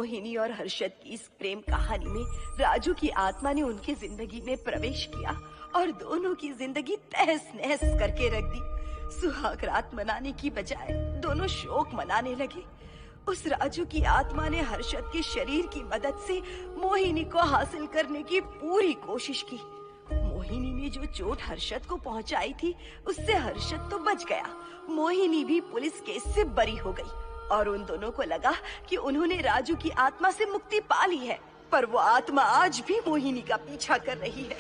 मोहिनी और हर्षद की इस प्रेम कहानी में राजू की आत्मा ने उनकी जिंदगी में प्रवेश किया और दोनों की जिंदगी तहस नहस करके रख दी। सुहाग रात मनाने की बजाय दोनों शोक मनाने लगे। उस राजू की आत्मा ने हर्षद के शरीर की मदद से मोहिनी को हासिल करने की पूरी कोशिश की। मोहिनी ने जो चोट हर्षद को पहुंचाई थी उससे हर्षद तो बच गया, मोहिनी भी पुलिस केस से बरी हो गई और उन दोनों को लगा कि उन्होंने राजू की आत्मा से मुक्ति पा ली है, पर वो आत्मा आज भी मोहिनी का पीछा कर रही है।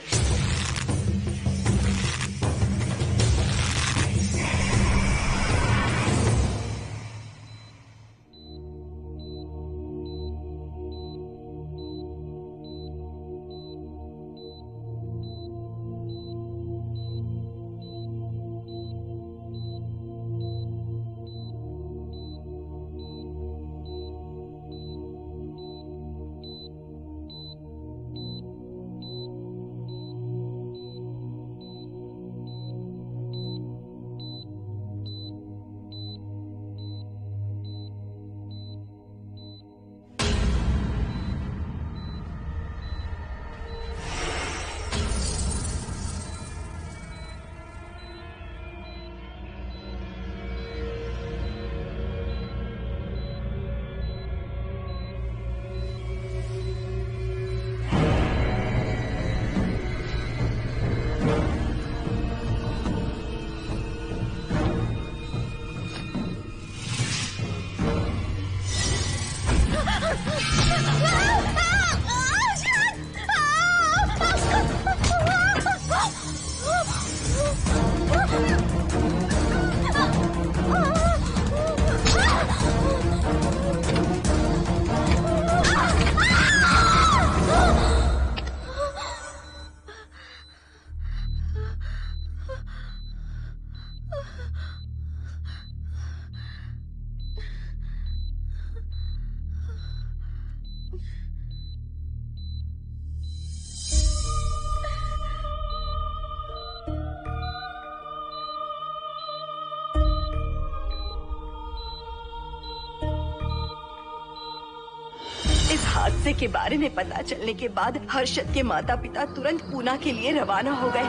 इस हादसे के बारे में पता चलने के बाद हर्षद के माता पिता तुरंत पूना के लिए रवाना हो गए।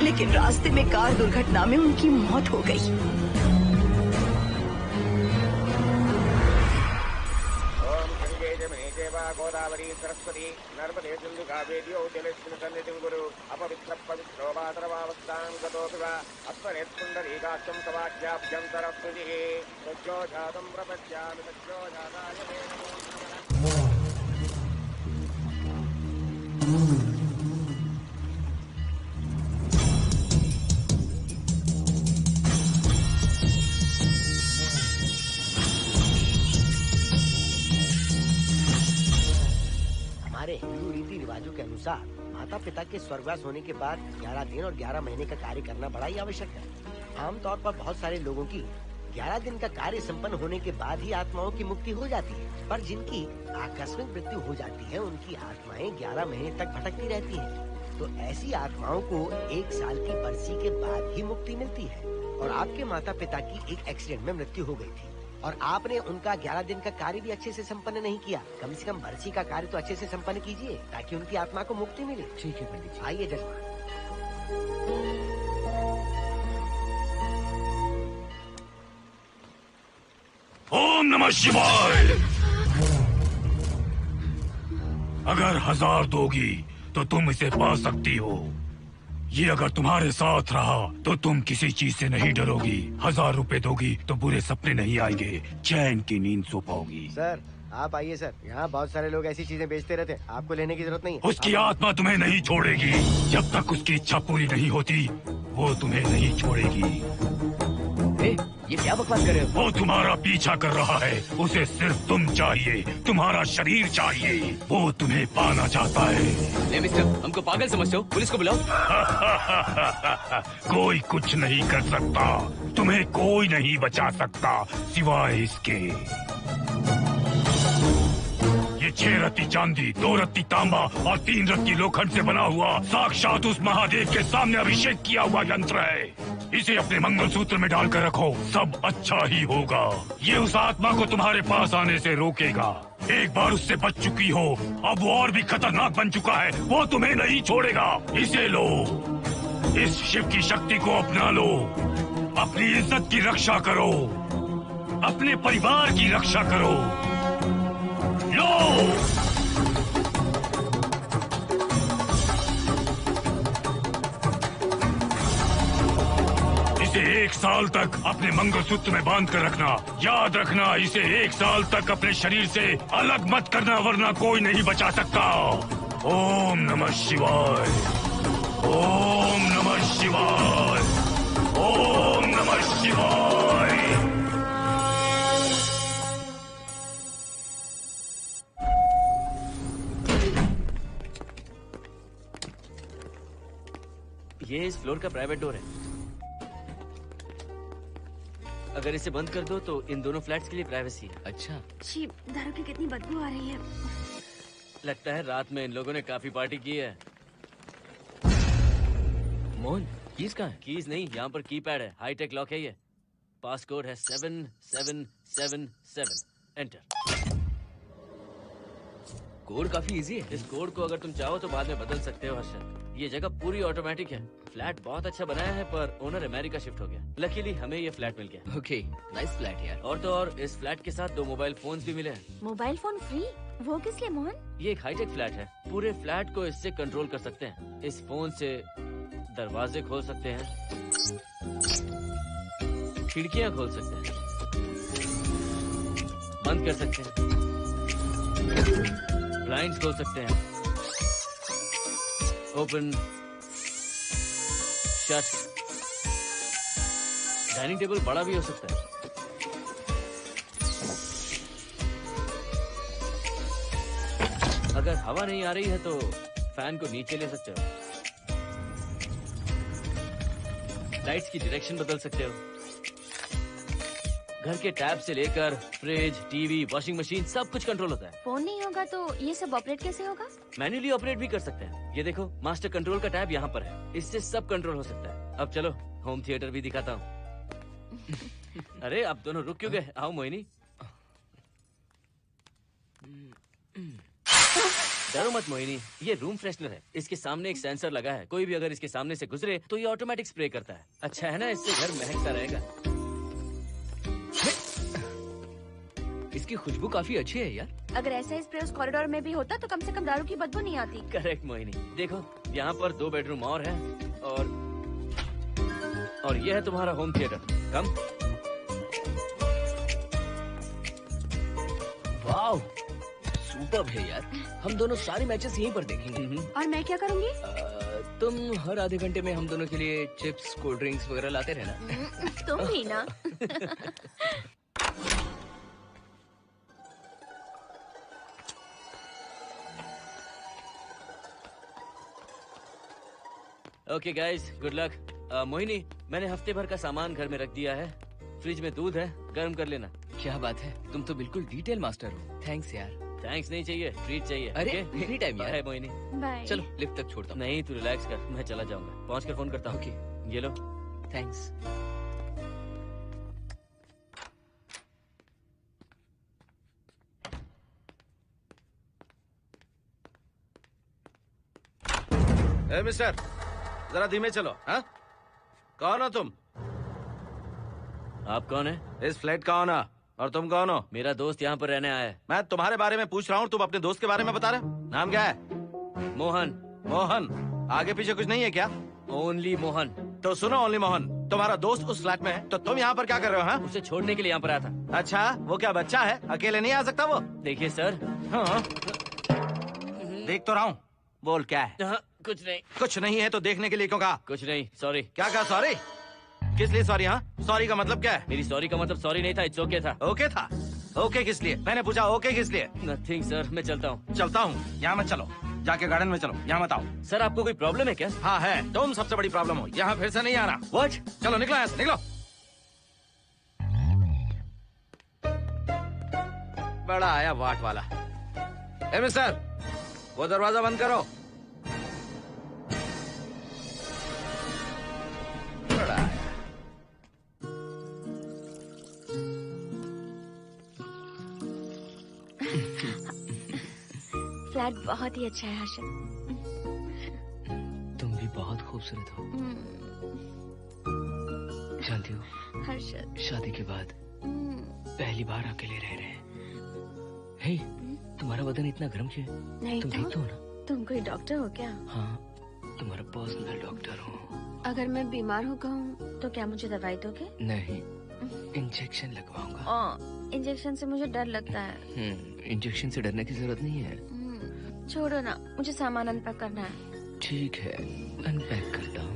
लेकिन रास्ते में कार दुर्घटना में उनकी मौत हो गई। गोदावरी सरस्वती नर्मदे सिंधु कावेरी जलेस्मिन् सन्निधिं कुरु अपवित्र पवित्रो भाद्रवावस्थां गतोऽपि वा अस्मरेत्पुण्डरीकाक्षं सवाक्याभ्यन्तरस्तुतिः सज्जो जातं प्रपश्यामि सज्जो जाताय मे नमो नमः। हमारे हिंदू रीति रिवाजों के अनुसार माता पिता के स्वर्गवास होने के बाद 11 दिन और 11 महीने का कार्य करना बड़ा ही आवश्यक है। आमतौर पर बहुत सारे लोगों की 11 दिन का कार्य संपन्न होने के बाद ही आत्माओं की मुक्ति हो जाती है, पर जिनकी आकस्मिक मृत्यु हो जाती है उनकी आत्माएं 11 महीने तक भटकती रहती हैं। तो ऐसी आत्माओं को 1 साल की बरसी के बाद ही मुक्ति मिलती है। और आपके माता पिता की एक एक्सीडेंट में मृत्यु हो गई थी और आपने उनका 11 दिन का कार्य भी अच्छे से संपन्न नहीं किया। कम से कम बरसी का कार्य तो अच्छे से संपन्न कीजिए ताकि उनकी आत्मा को मुक्ति मिले। ठीक है पंडित जी। आइए जजमान। ओम नमः शिवाय। अगर 1000 दोगी तो तुम इसे पा सकती हो। ये अगर तुम्हारे साथ रहा तो तुम किसी चीज से नहीं डरोगी। 1000 रुपए दोगी तो बुरे सपने नहीं आएंगे, चैन की नींद सो पाओगी। सर आप आइए सर, यहाँ बहुत सारे लोग ऐसी चीजें बेचते रहते हैं, आपको लेने की जरूरत नहीं है। उसकी आत्मा तुम्हें नहीं छोड़ेगी जब तक उसकी इच्छा पूरी नहीं होती, वो तुम्हें नहीं छोड़ेगी। ये क्या बकवास कर रहे हो? वो तुम्हारा पीछा कर रहा है, उसे सिर्फ तुम चाहिए, तुम्हारा शरीर चाहिए, वो तुम्हें पाना चाहता है। मिस्टर, हमको पागल समझते हो? पुलिस को बुलाओ। कोई कुछ नहीं कर सकता, तुम्हें कोई नहीं बचा सकता सिवाय इसके। ये 6 रत्ती चांदी, 2 रत्ती तांबा और 3 रत्ती लोखंड से बना हुआ साक्षात उस महादेव के सामने अभिषेक किया हुआ यंत्र है। इसे अपने मंगलसूत्र में डालकर रखो, सब अच्छा ही होगा। ये उस आत्मा को तुम्हारे पास आने से रोकेगा। एक बार उससे बच चुकी हो, अब वो और भी खतरनाक बन चुका है, वो तुम्हें नहीं छोड़ेगा। इसे लो, इस शिव की शक्ति को अपना लो, अपनी इज्जत की रक्षा करो, अपने परिवार की रक्षा करो। लो, इसे 1 साल तक अपने मंगलसूत्र में बांध कर रखना। याद रखना, इसे 1 साल तक अपने शरीर से अलग मत करना, वरना कोई नहीं बचा सकता। ओम नमः शिवाय, ओम नमः शिवाय, ओम नमः शिवाय। ये इस फ्लोर का प्राइवेट डोर है। अगर इसे बंद कर दो तो इन दोनों फ्लैट्स के लिए प्राइवेसी है। अच्छा, छी, दारू की कितनी बदबू आ रही है। लगता है रात में इन लोगों ने काफी पार्टी की है। मोहन, कीज कहाँ है? कीज नहीं, यहाँ पर कीपैड है, हाईटेक लॉक है ये। पास कोड है 7777। एंटर। कोड काफी इजी है। इस कोड को अगर तुम चाहो तो बाद में बदल सकते हो हर्षद। ये जगह पूरी ऑटोमेटिक है। फ्लैट बहुत अच्छा बनाया है, पर ओनर अमेरिका शिफ्ट हो गया। लकीली हमें ये फ्लैट मिल गया। ओके, नाइस फ्लैट यार। और तो और इस फ्लैट के साथ 2 मोबाइल फोन्स भी मिले हैं। Mobile phone free? वो किस लिए मोहन? ये एक हाईटेक फ्लैट है, पूरे फ्लैट को इससे कंट्रोल कर सकते हैं। इस फोन से दरवाजे खोल सकते हैं, खिड़कियां खोल सकते हैं, बंद कर सकते हैं, ब्लाइंड्स खोल सकते हैं, ओपन, शट। डाइनिंग टेबल बड़ा भी हो सकता है। अगर हवा नहीं आ रही है तो फैन को नीचे ले सकते हो। लाइट्स की डायरेक्शन बदल सकते हो। घर के टैब से लेकर फ्रिज, टीवी, वॉशिंग मशीन सब कुछ कंट्रोल होता है। फोन नहीं होगा तो ये सब ऑपरेट कैसे होगा? मैन्युअली ऑपरेट भी कर सकते हैं। ये देखो, मास्टर कंट्रोल का टैब यहाँ पर है, इससे सब कंट्रोल हो सकता है। अब चलो होम थिएटर भी दिखाता हूँ। अरे आप दोनों रुक क्यों गए? आओ मोहिनी। डरो मत मोहिनी, ये रूम फ्रेशनर है। इसके सामने एक सेंसर लगा है, कोई भी अगर इसके सामने से गुजरे तो ये ऑटोमेटिक स्प्रे करता है। अच्छा है ना, इससे घर महकता रहेगा। इसकी खुशबू काफी अच्छी है यार। अगर ऐसा स्प्रे उस कॉरिडोर में भी होता तो कम से कम दारू की बदबू नहीं आती। करेक्ट मोहिनी। देखो यहाँ पर 2 बेडरूम और है, और ये है तुम्हारा होम थिएटर। कम। वाओ, सुपर्ब है यार। हम दोनों सारे मैचेस यहीं पर देखेंगे। और मैं क्या करूँगी? तुम हर आधे घंटे में हम दोनों के लिए चिप्स, कोल्ड ड्रिंक्स वगैरह लाते रहना। तुम भी ना। Okay guys, good luck. Mohini, मैंने हफ्ते भर का सामान घर में रख दिया है। फ्रिज में दूध है, गर्म कर लेना। क्या बात है, तुम तो बिल्कुल डिटेल मास्टर हो। थैंक्स यार। थैंक्स नहीं चाहिए, ट्रीट चाहिए। अरे okay? एनी टाइम यार। बाय मोहिनी। बाय। चलो लिफ्ट तक छोड़ता हूँ। नहीं, तू रिलैक्स कर, मैं चला जाऊंगा। पहुंच कर फोन करता हूँ। ओके, ये लो। थैंक्स। ए मिस्टर, जरा धीमे चलो। हाँ, कौन हो तुम? आप कौन है? इस फ्लैट का ओनर। और तुम कौन हो? मेरा दोस्त यहाँ पर रहने आया है। मैं तुम्हारे बारे में पूछ रहा हूँ, तुम अपने दोस्त के बारे में बता रहे हो। नाम क्या है? मोहन। मोहन? आगे पीछे कुछ नहीं है क्या? ओनली मोहन। तो सुनो ओनली मोहन, तुम्हारा दोस्त उस फ्लैट में है, तो तुम यहाँ पर क्या कर रहे हो? हाँ? उसे छोड़ने के लिए यहाँ पर आया था। अच्छा, वो क्या बच्चा है? अकेले नहीं आ सकता वो? देखिए सर। हाँ। देख तो रहा हूँ, बोल क्या है? हाँ, कुछ नहीं। कुछ नहीं है तो देखने के लिए क्यों कहा? कुछ नहीं, सॉरी। क्या कहा? सॉरी? किस लिए सॉरी? हाँ, सॉरी का मतलब क्या है? मेरी सॉरी का मतलब सॉरी नहीं था, इट्स ओके था। ओके था? ओके किस लिए? मैंने पूछा ओके किस लिए? नथिंग सर, मैं चलता हूँ। चलता हूँ? यहाँ मत चलो, जाके गार्डन में चलो, यहाँ मत आओ। सर आपको कोई प्रॉब्लम है क्या? हाँ है, तुम सबसे बड़ी प्रॉब्लम हो। यहाँ फिर से नहीं आना। व्हाट? चलो निकलो यहाँ से, निकलो। बड़ा आया वाट वाला। ए मिस्टर, वो दरवाजा बंद करो। बड़ा आया। फ्लैट बहुत ही अच्छा है हर्षद। तुम भी बहुत खूबसूरत हो। जानती हो, हर्षद। शादी के बाद पहली बार अकेले रह रहे हैं। हे, तुम्हारा बदन इतना गर्म क्यों है? नहीं तुम तो? ठीक तो हो ना? तुम कोई डॉक्टर हो क्या? हाँ, तुम्हारा पर्सनल डॉक्टर हूँ। अगर मैं बीमार हो गऊँ तो क्या मुझे दवाई दोगे? नहीं, इंजेक्शन लगवाऊंगा। इंजेक्शन से मुझे डर लगता है। इंजेक्शन से डरने की जरूरत नहीं है। छोड़ो ना, मुझे सामान अनपैक करना है। ठीक है, अनपैक करता हूँ।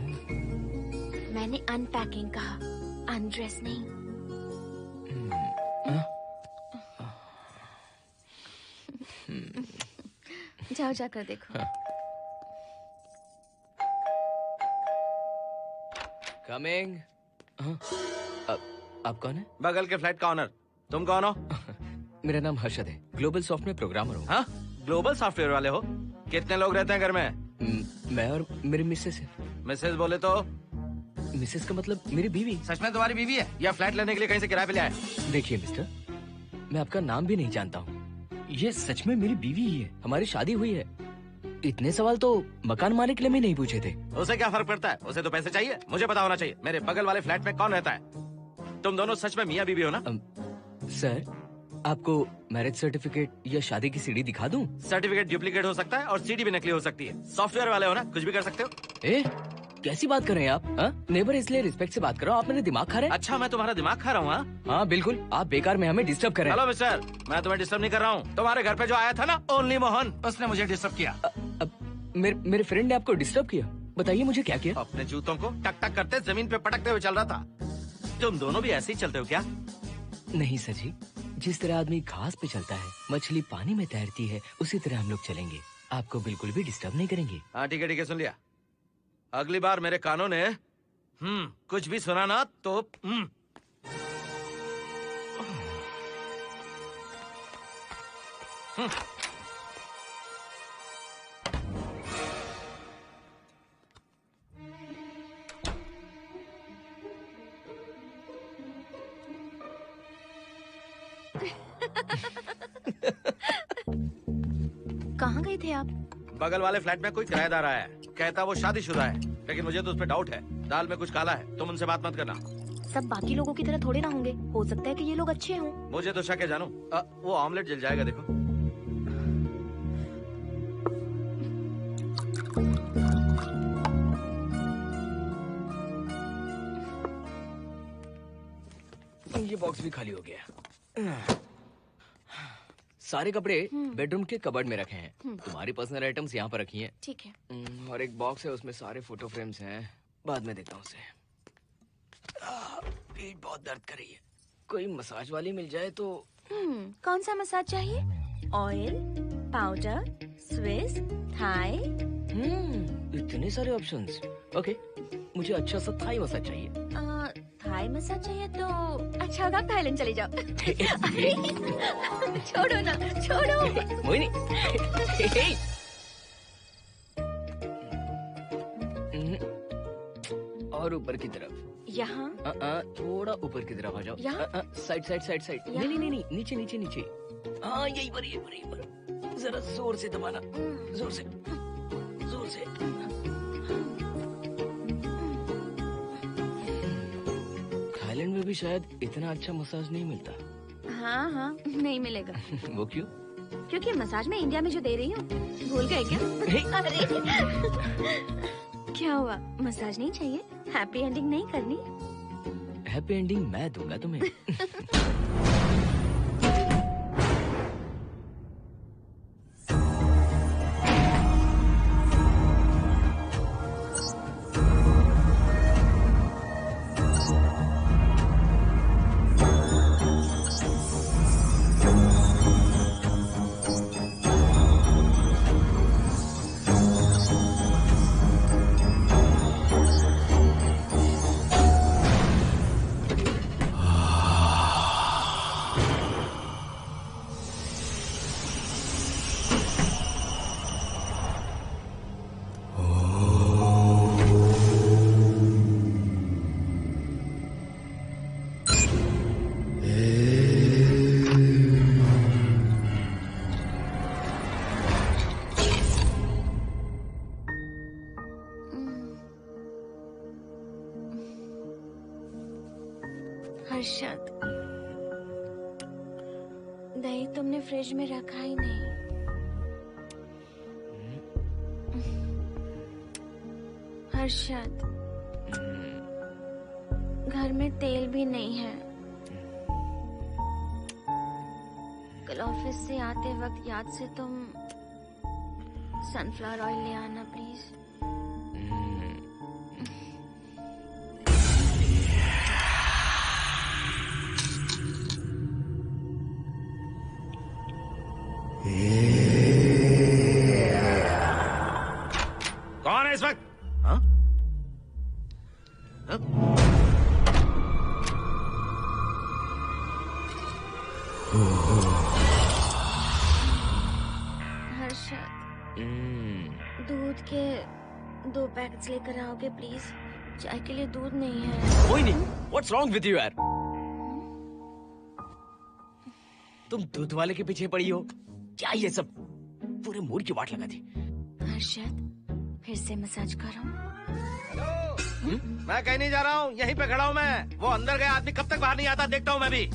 मैंने अनपैकिंग कहा, अनड्रेस नहीं। जाओ जाकर देखो। कमिंग। आप कौन है? बगल के फ्लैट का ऑनर। तुम कौन हो? मेरा नाम हर्षद है, ग्लोबल सॉफ्ट में प्रोग्रामर हूँ। हाँ, ग्लोबल सॉफ्टवेयर वाले हो? कितने लोग रहते हैं घर में? मैं और मेरी मिसेस है। मिसेज बोले तो? मिसेस का मतलब मेरी बीवी। सच में तुम्हारी बीवी है या फ्लैट लेने के लिए कहीं से किराए पे ले आए? देखिए मिस्टर, मैं आपका नाम भी नहीं जानता हूँ। ये सच में मेरी बीवी ही है, हमारी शादी हुई है। इतने सवाल तो मकान मालिक ने भी नहीं पूछे थे। उसे क्या फर्क पड़ता है? उसे तो पैसे चाहिए, मुझे पता होना चाहिए। मेरे बगल वाले फ्लैट में कौन रहता है? तुम दोनों सच में मियाँ बीवी हो ना? सर, आपको मैरिज सर्टिफिकेट या शादी की सीडी दिखा दूं? सर्टिफिकेट डुप्लीकेट हो सकता है और सीडी भी नकली हो सकती है। सॉफ्टवेयर वाले हो ना, कुछ भी कर सकते हो। ए, कैसी बात कर रहे हैं आप? नेबर, इसलिए रिस्पेक्ट से बात करो। आप मेरे दिमाग खा रहे हैं? अच्छा, मैं तुम्हारा दिमाग खा रहा हूँ? हाँ बिल्कुल, आप बेकार में हमें डिस्टर्ब कर रहे हैं। हेलो मिस्टर, मैं तुम्हें डिस्टर्ब नहीं कर रहा हूँ। तुम्हारे घर पे जो आया था ना, ओनली मोहन, उसने मुझे डिस्टर्ब किया। मेरे फ्रेंड ने आपको डिस्टर्ब किया? बताइए मुझे क्या किया? अपने जूतों को टक टक करते जमीन पे पटकते हुए चल रहा था। तुम दोनों भी ऐसे ही चलते हो क्या? नहीं सर जी, जिस तरह आदमी घास पे चलता है, मछली पानी में तैरती है, उसी तरह हम लोग चलेंगे। आपको बिल्कुल भी डिस्टर्ब नहीं करेंगे। हाँ ठीक है, सुन लिया। अगली बार मेरे कानों ने कुछ भी सुना ना तो कहाँ गए थे आप? बगल वाले फ्लैट में कोई किराएदार आया है, कहता वो शादीशुदा है, लेकिन मुझे तो उस पर डाउट है। दाल में कुछ काला है, तुम उनसे बात मत करना। सब बाकी लोगों की तरह थोड़े ना होंगे, हो सकता है कि ये लोग अच्छे हों। मुझे तो शक है जानू। वो ऑमलेट जल जाएगा, देखो। ये बॉक्स भी खाली हो गया। सारे कपड़े बेडरूम के कबर्ड में रखे हैं। तुम्हारी पर्सनल आइटम्स यहाँ पर रखी हैं। ठीक है। और एक बॉक्स है, उसमें सारे फोटो फ्रेम्स हैं। बाद में देता हूँ उसे। पीठ बहुत दर्द कर रही है, कोई मसाज वाली मिल जाए तो। कौन सा मसाज चाहिए? Oil, powder, Swiss, Thai? इतने सारे ऑप्शंस। ओके, मुझे अच्छा सा थाई मसाज चाहिए। थाई मसाज चाहिए तो अच्छा होगा थाईलैंड चले जाओ। अरे, छोड़ो ना, छोड़ो। मोहिनी। और ऊपर की तरफ। यहाँ? थोड़ा ऊपर की तरफ आ जाओ। यहाँ? Side side side side. नहीं नहीं नहीं, नीचे नीचे नीचे। हाँ यही पर, यही पर, यही पर। जरा जोर से दबाना, जोर से, जोर से। थाईलैंड में भी शायद इतना अच्छा मसाज नहीं मिलता। हाँ हाँ, नहीं मिलेगा। वो क्यों? क्योंकि मसाज मैं इंडिया में जो दे रही हूँ, भूल गए क्या? अरे क्या हुआ, मसाज नहीं चाहिए? हैप्पी एंडिंग नहीं करनी? हैप्पी एंडिंग मैं दूंगा तुम्हें। हर्षद, दही तुमने फ्रिज में रखा ही नहीं। हर्षद, घर में तेल भी नहीं है। कल ऑफिस से आते वक्त याद से तुम सनफ्लावर ऑयल ले आना प्लीज। कौन है इस वक्त? हाँ? हाँ? हर्षद, दूध के 2 पैकेट्स लेकर आओगे प्लीज? चाय के लिए दूध नहीं है। कोई नहीं। व्हाट्स रॉन्ग विद यू यार? तुम दूध वाले के पीछे पड़ी हो? क्या ये सब? पूरे मूड की वाट लगा दी। हर्षद, फिर से मसाज करो। मैं कहीं नहीं जा रहा हूँ, यहीं पे खड़ा हूँ मैं। वो अंदर गया आदमी कब तक बाहर नहीं आता, देखता हूँ मैं भी।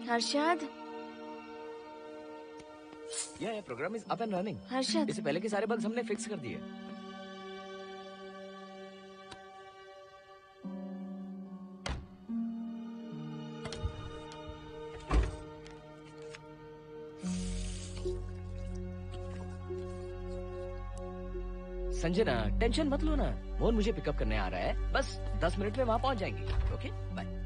हर्षद, ये program is up and running. Harshad, इससे पहले के सारे बग्स हमने फिक्स कर दिए। संजना, टेंशन मत लो ना। मोहन मुझे पिकअप करने आ रहा है, बस 10 मिनट में वहां पहुंच जाएंगे। Okay, bye.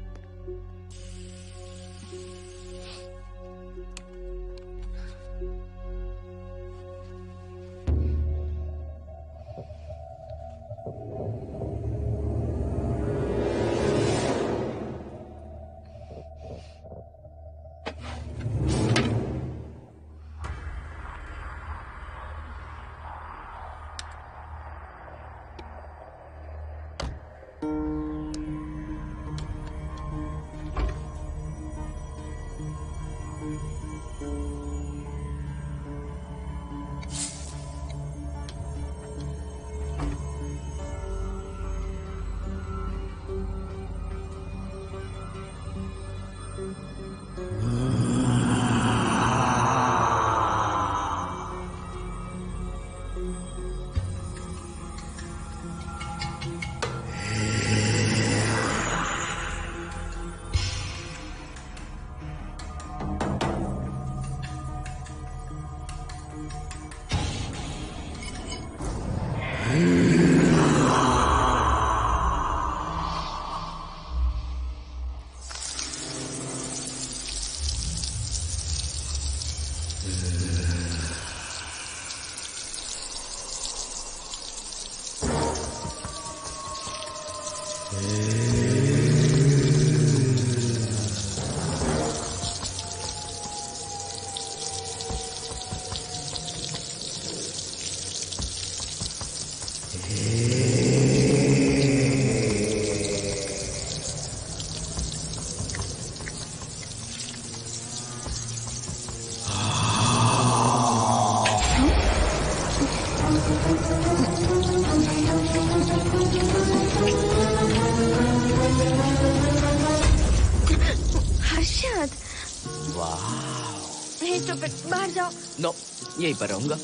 बाहर जाओ। नो, यहीं पर रहूंगा।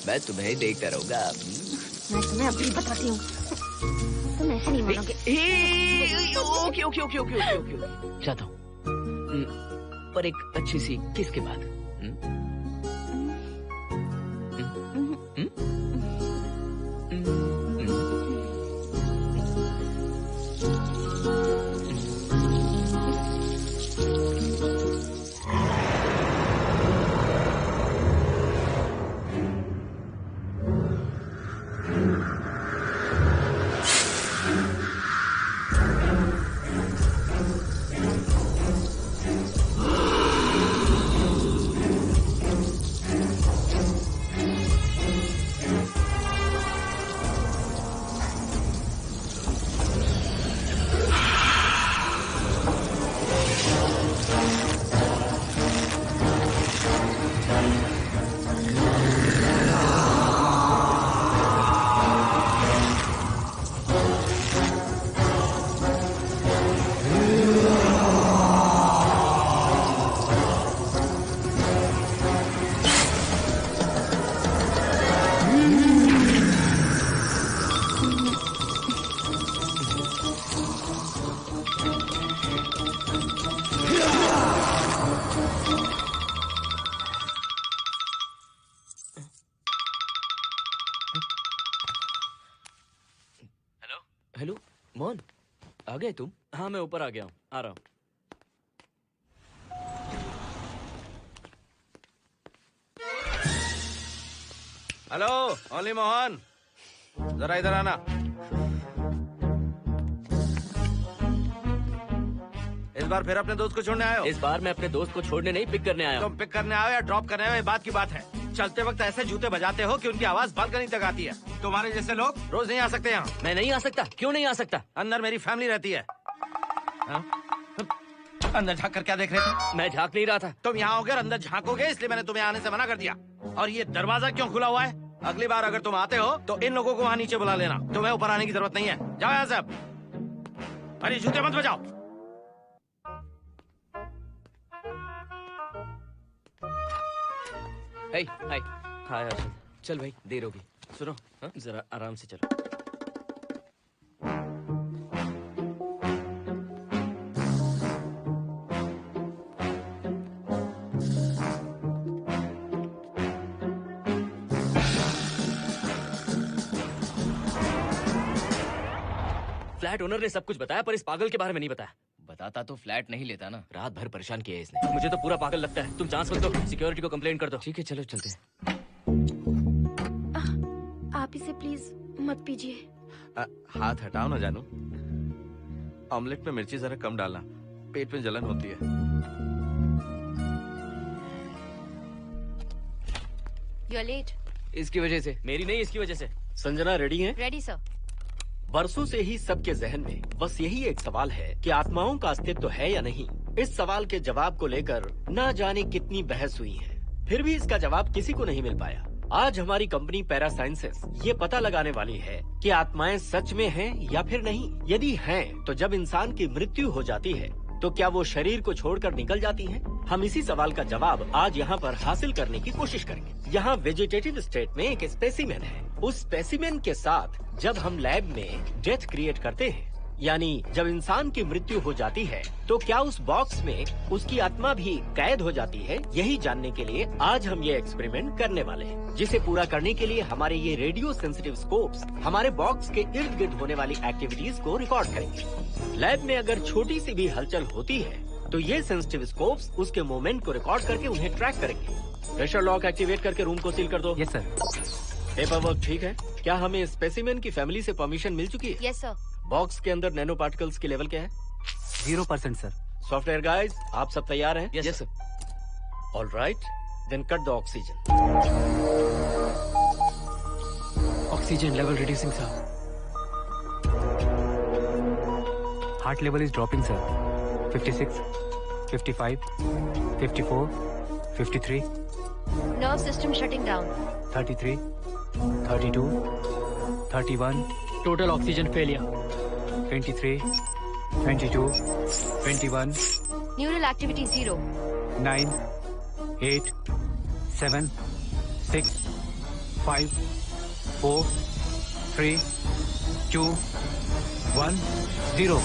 मैं तुम्हें देखता रहूंगा। मैं तुम्हें अभी बताती हूँ, तुम ऐसे नहीं मानोगे। Okay okay okay okay okay okay, जाता हूँ, पर एक अच्छी सी किस के बाद। हेलो मोहन, आ गए तुम? हाँ, मैं ऊपर आ गया हूँ, आ रहा हूँ। हेलो, ओनली मोहन, जरा इधर आना। इस बार फिर अपने दोस्त को छोड़ने आए हो? इस बार मैं अपने दोस्त को छोड़ने नहीं, पिक करने आया हूँ। तुम पिक करने आए हो या ड्रॉप करने आए हो, ये बात की बात है। चलते वक्त ऐसे जूते बजाते हो कि उनकी आवाज बालकनी तक आती है। तुम्हारे जैसे लोग रोज नहीं आ सकते यहाँ। मैं नहीं आ सकता। क्यों नहीं आ सकता? अंदर मेरी फैमिली रहती है। अंदर झाँक कर क्या देख रहे थे? मैं झाँक नहीं रहा था। तुम यहाँ होकर अंदर झाँकोगे, इसलिए मैंने तुम्हें आने से मना कर दिया। और ये दरवाजा क्यों खुला हुआ है? अगली बार अगर तुम आते हो तो इन लोगों को वहाँ नीचे बुला लेना। तुम्हें ऊपर आने की जरूरत नहीं है। जाओ यहाँ से अब। अरे जूते मत बजाओ। हाय हाय। हाय हर्षद। चल भाई, देर होगी। सुनो, हाँ? जरा आराम से चलो। फ्लैट ओनर ने सब कुछ बताया, पर इस पागल के बारे में नहीं बताया। बताता तो फ्लैट नहीं लेता ना। रात भर परेशान किया है इसने। मुझे तो पूरा पागल लगता है। तुम चांस मत दो, सिक्योरिटी को कंप्लेंट कर दो। ठीक है, चलो चलते हैं। आप इसे प्लीज मत पीजिए। हाथ हटाओ ना जानू। ऑमलेट में मिर्ची जरा कम डालना, पेट में जलन होती है। You are late. इसकी वजह से। मेरी नहीं, इसकी वजह से। संजना रेडी हैं? Ready sir. बरसों से ही सबके जहन में बस यही एक सवाल है कि आत्माओं का अस्तित्व है या नहीं। इस सवाल के जवाब को लेकर ना जाने कितनी बहस हुई है, फिर भी इसका जवाब किसी को नहीं मिल पाया। आज हमारी कंपनी पैरा साइंसेस ये पता लगाने वाली है कि आत्माएं सच में हैं या फिर नहीं। यदि हैं, तो जब इंसान की मृत्यु हो जाती है तो क्या वो शरीर को छोड़कर निकल जाती हैं? हम इसी सवाल का जवाब आज यहाँ पर हासिल करने की कोशिश करेंगे। यहाँ वेजिटेटिव स्टेट में एक स्पेसिमेन है। उस स्पेसिमेन के साथ जब हम लैब में डेथ क्रिएट करते हैं, यानी जब इंसान की मृत्यु हो जाती है, तो क्या उस बॉक्स में उसकी आत्मा भी कैद हो जाती है? यही जानने के लिए आज हम ये एक्सपेरिमेंट करने वाले हैं, जिसे पूरा करने के लिए हमारे ये रेडियो सेंसिटिव स्कोप्स हमारे बॉक्स के इर्द गिर्द होने वाली एक्टिविटीज को रिकॉर्ड करेंगे। लैब में अगर छोटी सी भी हलचल होती है तो ये सेंसिटिव स्कोप्स उसके मूवमेंट को रिकॉर्ड करके उन्हें ट्रैक करेंगे। प्रेशर लॉक एक्टिवेट करके रूम को सील कर दो। Yes sir. पेपर वर्क ठीक है? क्या हमें स्पेसिमेन की फैमिली से परमिशन मिल चुकी है? Yes sir. बॉक्स के अंदर नैनो पार्टिकल्स की लेवल क्या है? 0% सर। सॉफ्टवेयर गाइस, आप सब तैयार हैं? Yes sir. All right, then cut the oxygen. Oxygen level reducing sir. Heart level is dropping sir. 56, 55, 54, 53, nerve system shutting down. 33, 32, 31. Total oxygen failure. 23, 22, 21, neural activity 0। 9, 8, 7, 6, 5, 4, 3, 2, 1, 0.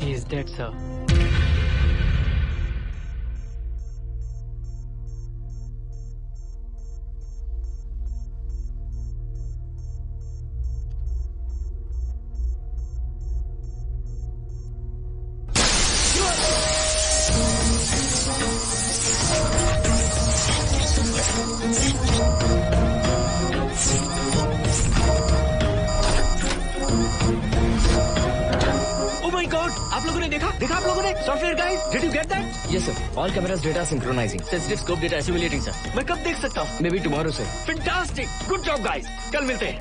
He is dead, sir. आप लोगों ने देखा आप लोगों ने? Software guys, did you get that? Yes sir. All cameras data synchronising. Sensitive scope data simulating sir. मैं कब देख सकता हूँ? May be tomorrow sir. Fantastic, good job guys, कल मिलते हैं।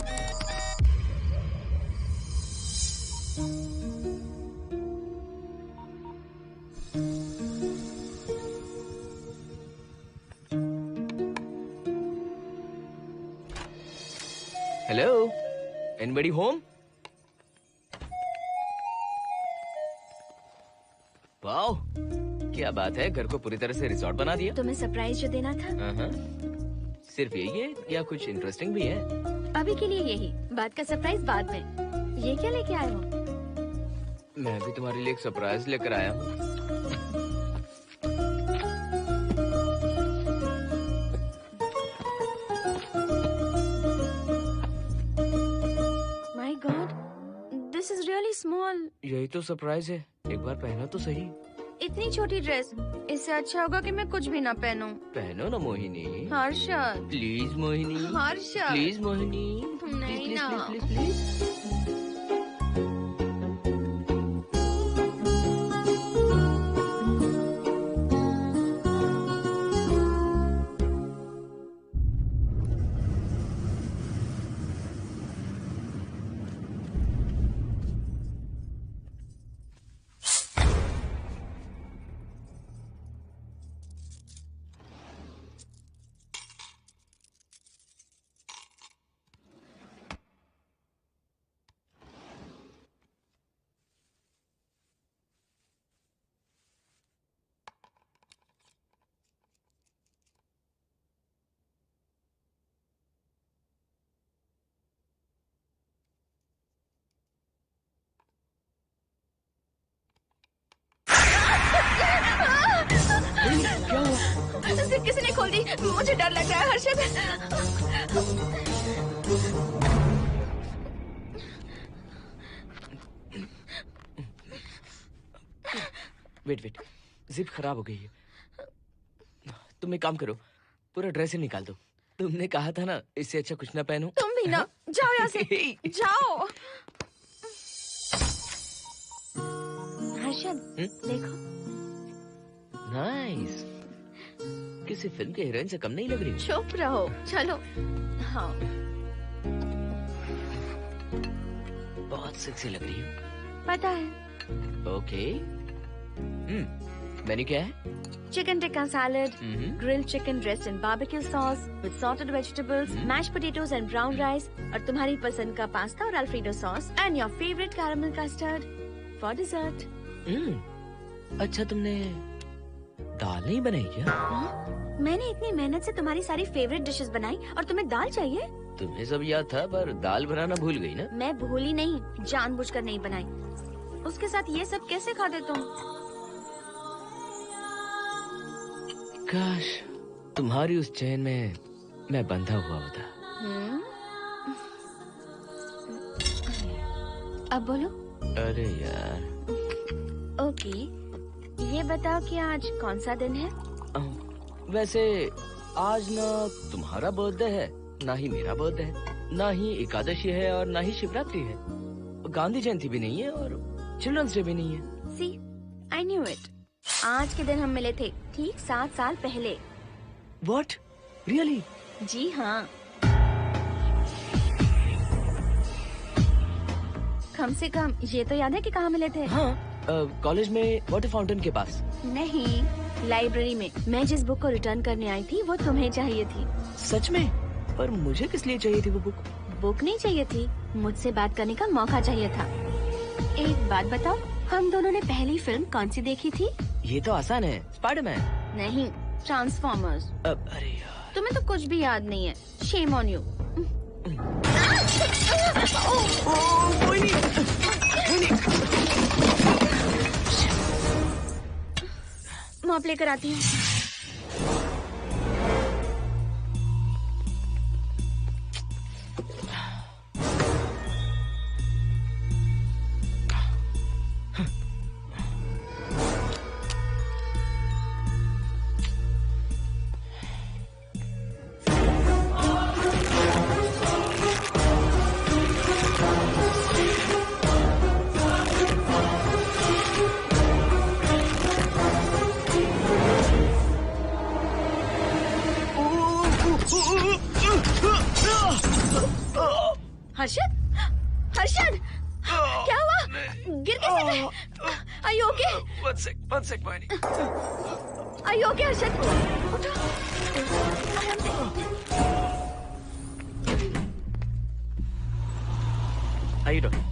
Hello, anybody home? वाओ, क्या बात है, घर को पूरी तरह से रिसोर्ट बना दिया। तुम्हें सरप्राइज जो देना था। सिर्फ यही है या कुछ इंटरेस्टिंग भी है? अभी के लिए यही, बाद का सरप्राइज बाद में। ये क्या लेके आए हो? मैं भी तुम्हारे लिए एक सरप्राइज लेकर आया हूँ। My God, this is really small. यही तो सरप्राइज है, एक बार पहना तो सही। इतनी छोटी ड्रेस, इससे अच्छा होगा कि मैं कुछ भी ना पहनूं। पहनो ना मोहिनी। हर्षद, प्लीज मोहिनी। हर्षद, प्लीज मोहिनी। नहीं ना। Please please. जल्दी, मुझे डर लग रहा है हर्षद। वेट, जिप खराब हो गई है। तुम एक काम करो, पूरा ड्रेस ही निकाल दो। तुमने कहा था ना इससे अच्छा कुछ ना पहनो। तुम भी ना, जाओ यहाँ से, जाओ। हर्षद, देखो। नाइस। किसी फिल्म के हीरोइन से कम नहीं लग रही। चुप रहो, चलो। हाँ, बहुत सेक्सी लग रही हो। पता है। ओके। मेन्यू क्या है? Chicken tikka salad, grilled chicken dressed in barbecue sauce with sauteed vegetables, mashed potatoes and brown rice, और तुम्हारी पसंद का पास्ता और alfredo sauce, and your favourite caramel custard for dessert. अच्छा, तुमने दाल नहीं बनाई क्या? मैंने इतनी मेहनत से तुम्हारी सारी फेवरेट डिशेस बनाई और तुम्हें दाल चाहिए? तुम्हें सब याद था, पर दाल बनाना भूल गई ना? मैं भूली नहीं, जानबूझकर नहीं बनाई। उसके साथ ये सब कैसे खाते तुम? काश तुम्हारी उस चैन में मैं बंधा हुआ होता। अब बोलो। अरे यार। ओके, ये बताओ कि आज कौन सा दिन है? वैसे आज ना तुम्हारा बर्थडे है, ना ही मेरा बर्थडे है, ना ही एकादशी है और ना ही शिवरात्रि है, गांधी जयंती भी नहीं है और चिल्ड्रंस डे भी नहीं है। सी, आई न्यू इट। आज के दिन हम मिले थे, ठीक 7 साल पहले। What? Really? जी हाँ। कम से कम ये तो याद है कि कहाँ मिले थे? हाँ, कॉलेज में वाटर फाउंटेन के पास। नहीं, लाइब्रेरी में। मैं जिस बुक को रिटर्न करने आई थी वो तुम्हें चाहिए थी। सच में? पर मुझे किस लिए चाहिए थी वो बुक? बुक नहीं चाहिए थी, मुझसे बात करने का मौका चाहिए था। एक बात बताओ, हम दोनों ने पहली फिल्म कौन सी देखी थी? ये तो आसान है, स्पाइडरमैन। नहीं, ट्रांसफॉर्मर्स। अरे यार, तुम्हें तो कुछ भी याद नहीं है। Shame on you. मॉप लेकर आती हूँ। हर्षद, हर्षद, क्या हुआ? गिर कैसे गए? Are you okay? One sec, Moini. Are you okay, Harshad? उठो। आराम से। आइए डॉक्टर।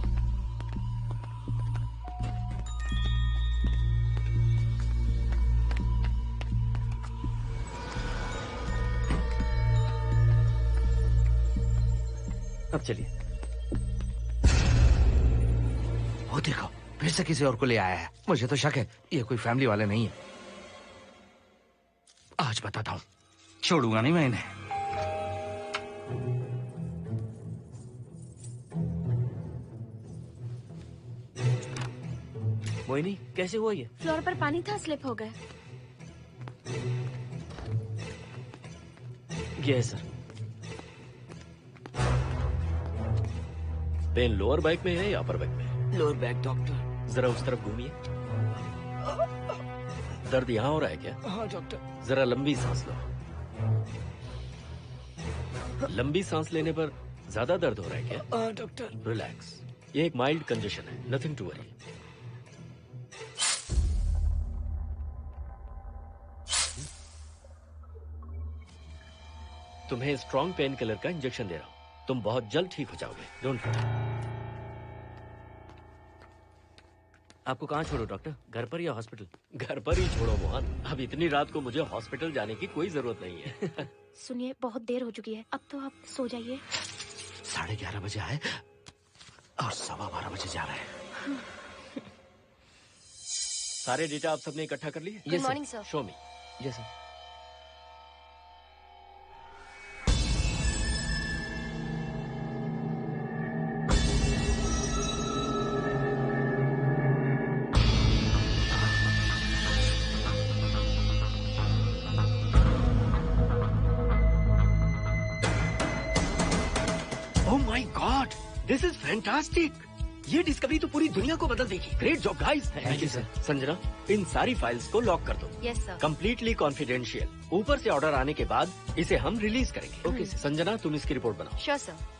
अब चलिए। वो देखो, फिर से किसी और को ले आया है। मुझे तो शक है ये कोई फैमिली वाले नहीं है। आज बताता हूँ, छोड़ूंगा नहीं मैं इन्हें। मोहिनी, कैसे हुआ ये? फ्लोर पर पानी था, स्लिप हो गए। ये है सर। पेन लोअर बैक में है या अपर बैक में? Lower back doctor. जरा उस तरफ घूमिए। दर्द यहाँ हो रहा है क्या? हाँ डॉक्टर। जरा लंबी सांस लो। लंबी सांस लेने पर ज्यादा दर्द हो रहा है क्या? हाँ डॉक्टर। रिलैक्स, ये एक माइल्ड कंजेशन है, नथिंग टू वरी। तुम्हें स्ट्रॉन्ग पेन किलर का इंजेक्शन दे रहा हूं। तुम बहुत जल्द ठीक हो जाओगे, डोंट वरी। आपको कहाँ छोड़ो डॉक्टर, घर पर या हॉस्पिटल? घर पर ही छोड़ो मोहन, अब इतनी रात को मुझे हॉस्पिटल जाने की कोई जरूरत नहीं है। सुनिए, बहुत देर हो चुकी है, अब तो आप सो जाइए। 11:30 बजे आए और 12:15 बजे जा रहे हैं। सारे डेटा आप सबने इकट्ठा कर लिए? Good morning sir. Show me. Yes sir. This is fantastic. ये डिस्कवरी तो पूरी दुनिया को बदल देगी। Great job guys. Thank you sir. Sanjana, इन सारी फाइल्स को लॉक कर दो। Yes sir. Completely confidential. ऊपर से ऑर्डर आने के बाद इसे हम रिलीज करेंगे। Okay sir. संजना, तुम इसकी रिपोर्ट बनाओ। Sure sir.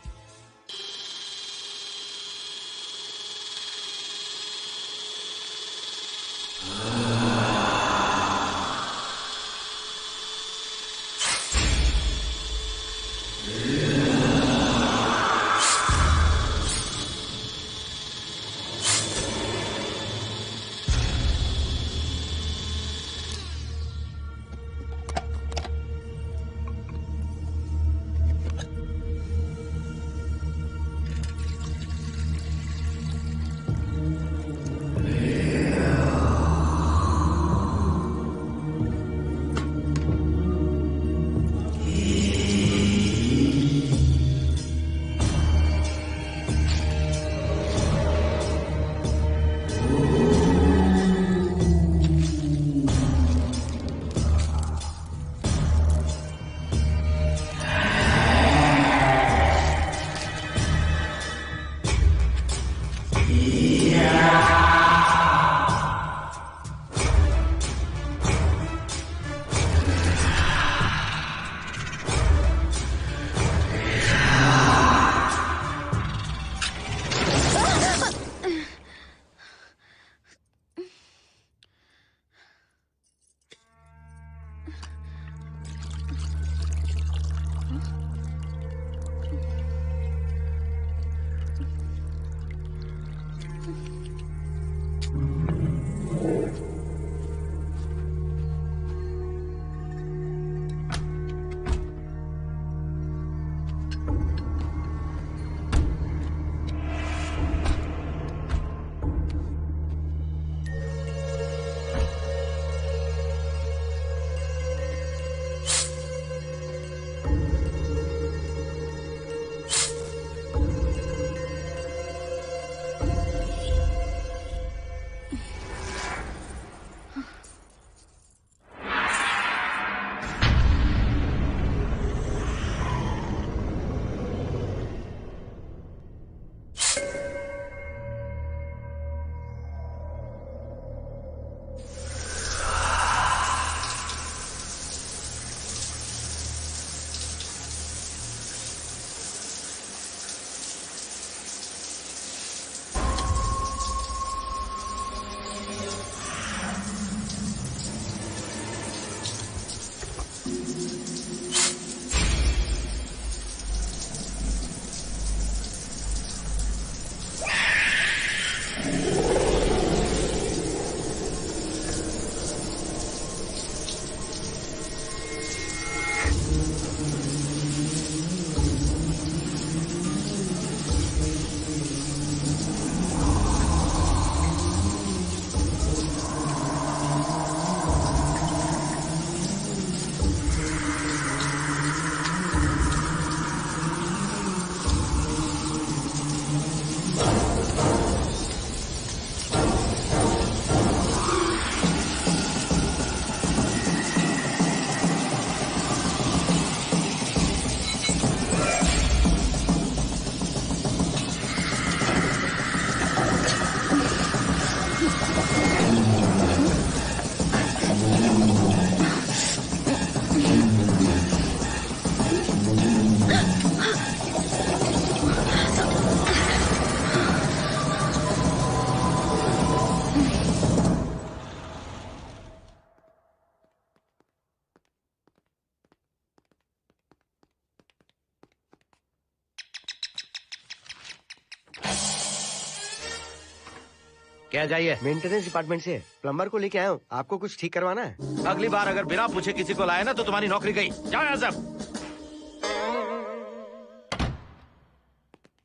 क्या चाहिए? मेंटेनेंस डिपार्टमेंट से प्लम्बर को लेके आया हूँ। आपको कुछ ठीक करवाना है? अगली बार अगर बिना पूछे किसी को लाए ना तो तुम्हारी नौकरी गई। जाओ यहाँ सब।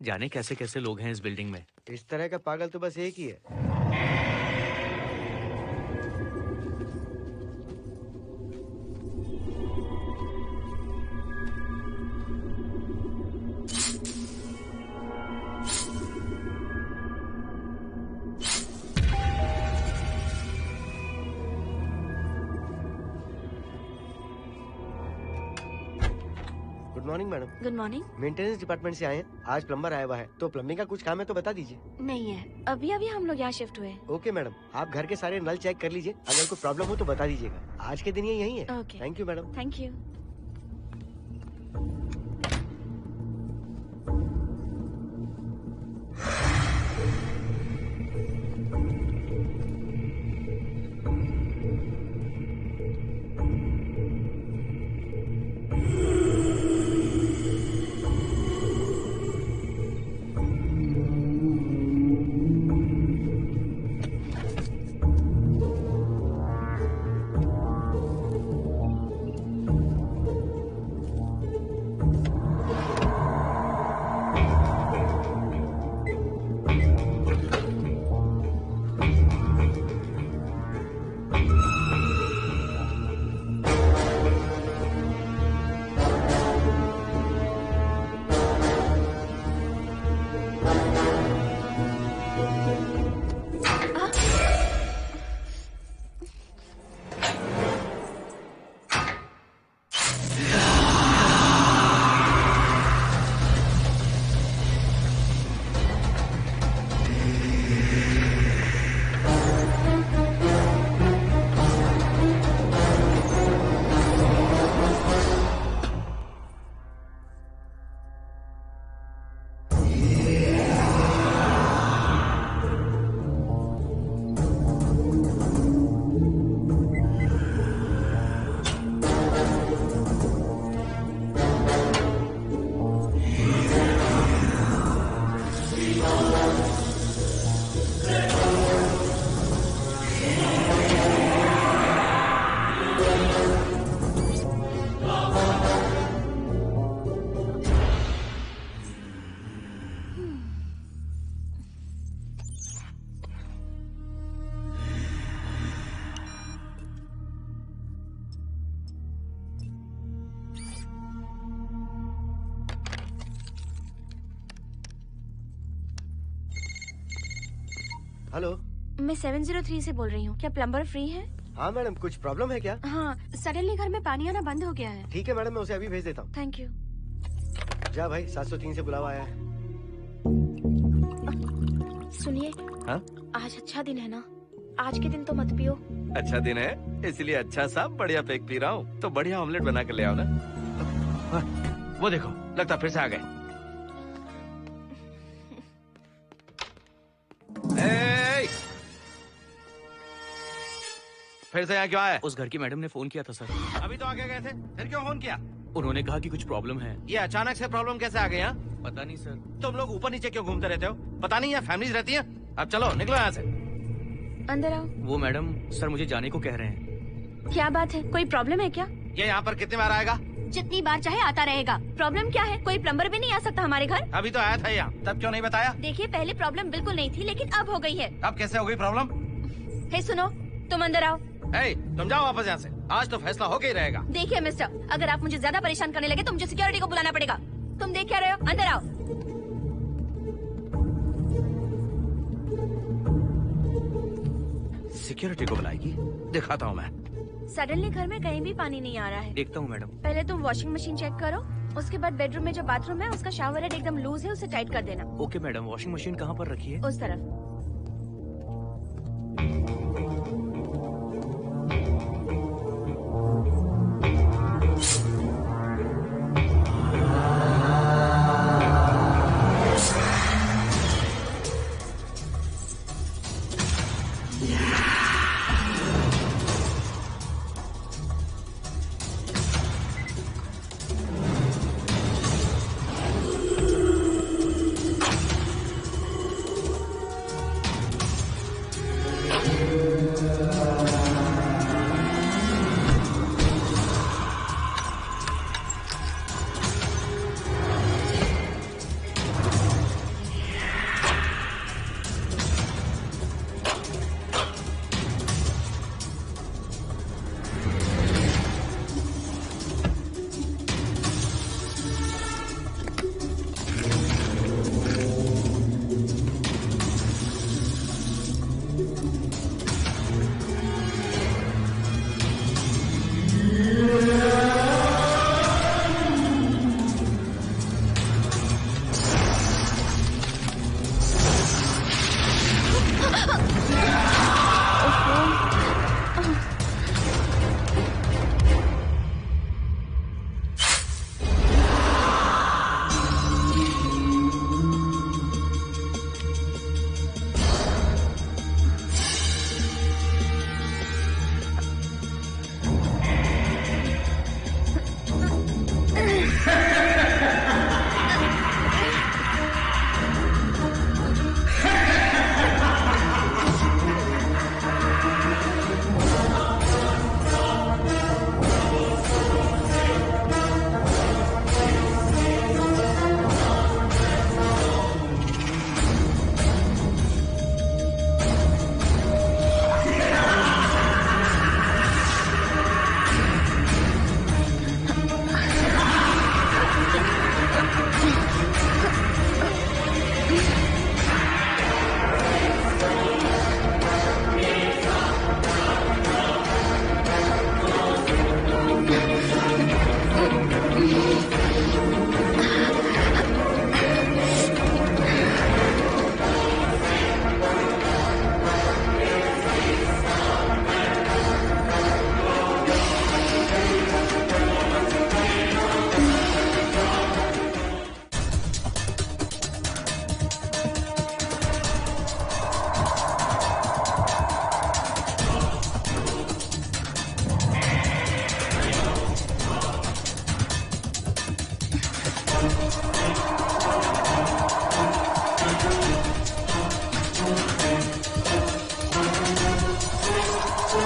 जाने कैसे कैसे लोग हैं इस बिल्डिंग में। इस तरह का पागल तो बस एक ही है। Good morning madam. Good morning. Maintenance department से आए हैं। आज प्लम्बर आया हुआ है, तो प्लम्बिंग का कुछ काम है तो बता दीजिए। नहीं है, अभी अभी हम लोग यहाँ शिफ्ट हुए। ओके मैडम, आप घर के सारे नल चेक कर लीजिए, अगर कोई प्रॉब्लम हो तो बता दीजिएगा। आज के दिन ये यही है। Okay. Thank you madam. Thank you. Hello, मैं 703 से बोल रही हूँ। क्या प्लम्बर फ्री है? हाँ मैडम, कुछ प्रॉब्लम है क्या? हाँ, सडनली घर में पानी आना बंद हो गया है। ठीक है मैडम, मैं उसे अभी भेज देता हूँ। Thank you. जा भाई, 703 से बुलावा आया है। सुनिए, हाँ? आज अच्छा दिन है ना, आज के दिन तो मत पियो। अच्छा दिन है, इसलिए अच्छा सा बढ़िया पेक पी रहा हूँ, तो बढ़िया ऑमलेट बना के ले आओ ना। वो देखो, लगता फिर से आ गए। फिर से यहाँ क्यों आए? उस घर की मैडम ने फोन किया था सर। अभी तो आगे गए थे, फिर क्यों फोन किया? उन्होंने कहा कि कुछ प्रॉब्लम है। ये अचानक से प्रॉब्लम कैसे आ गई यहाँ? पता नहीं सर। तुम लोग ऊपर नीचे क्यों घूमते रहते हो? पता नहीं यहाँ फैमिलीज रहती हैं? अब चलो निकलो यहाँ से। अंदर आओ। वो मैडम सर मुझे जाने को कह रहे हैं। क्या बात है, कोई प्रॉब्लम है क्या? ये यहाँ पर कितनी बार आएगा? जितनी बार चाहे आता रहेगा। प्रॉब्लम क्या है? कोई प्लम्बर भी नहीं आ सकता हमारे घर? अभी तो आया था यहाँ, तब क्यों नहीं बताया? देखिए, पहले प्रॉब्लम बिल्कुल नहीं थी, लेकिन अब हो गई है। अब कैसे हो गई प्रॉब्लम? हे सुनो, तुम अंदर आओ। तुम जाओ वापस यहाँ से, आज तो फैसला होके ही रहेगा। देखिए मिस्टर, अगर आप मुझे ज्यादा परेशान करने लगे तो मुझे सिक्योरिटी को बुलाना पड़ेगा। तुम देख क्या रहे हो? अंदर आओ। सिक्योरिटी को बुलाएगी? दिखाता हूँ मैं। सडनली घर में कहीं भी पानी नहीं आ रहा है। देखता हूँ मैडम। पहले तुम वॉशिंग मशीन चेक करो, उसके बाद बेडरूम में जो बाथरूम है उसका शावर हेड एकदम लूज है, उसे टाइट कर देना। ओके मैडम, वॉशिंग मशीन कहाँ पर रखी है? उस तरफ। हेलो,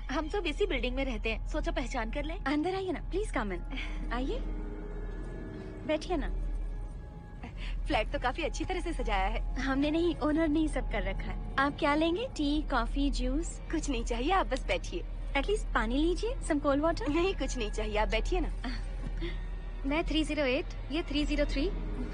हम सब इसी बिल्डिंग में रहते हैं, सोचा पहचान कर लें। अंदर आइए ना, प्लीज कम इन। आइए, बैठिए ना। फ्लैट तो काफी अच्छी तरह से सजाया है। हमने नहीं, ओनर ने ही सब कर रखा है। आप क्या लेंगे? T, coffee, juice? कुछ नहीं चाहिए, आप बस बैठिए। एटलीस्ट पानी लीजिए, सम कोल्ड वाटर। नहीं, कुछ नहीं चाहिए, आप बैठिए ना। मैं 308, ये 303,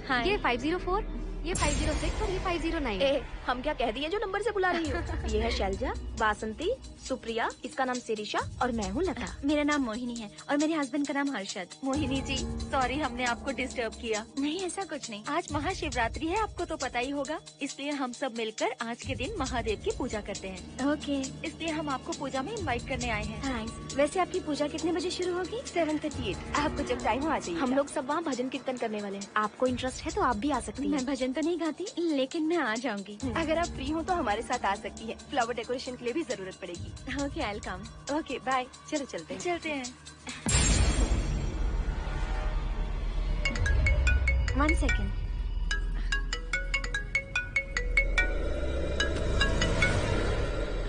हाँ। ये 504, ये 506 और ये 509। हम क्या कह दिए जो नंबर से बुला रही हो? ये है शैलजा, बासंती, सुप्रिया, इसका नाम शिरीषा और मैं हूँ लता। मेरा नाम मोहिनी है और मेरे हस्बैंड का नाम हर्षद। मोहिनी जी, सॉरी हमने आपको डिस्टर्ब किया। नहीं, ऐसा कुछ नहीं। आज महाशिवरात्रि है, आपको तो पता ही होगा, इसलिए हम सब मिलकर आज के दिन महादेव की पूजा करते हैं। ओके, इसलिए हम आपको पूजा में इनवाइट करने आए हैं। थैंक्स। वैसे आपकी पूजा कितने बजे शुरू होगी? 7:38। आपको जब टाइम हो आ जाइए। हम लोग सब वहाँ भजन कीर्तन करने वाले हैं। आपको इंटरेस्ट है तो आप भी आ सकती हैं। मैं भजन तो नहीं गाती, लेकिन मैं आ जाऊंगी। अगर आप फ्री हो तो हमारे साथ आ सकती है। फ्लावर डेकोरेशन के लिए भी जरूरत पड़ेगी। Okay, I will come. Okay, bye. चलो चलते हैं। चलते हैं। 1 सेकेंड।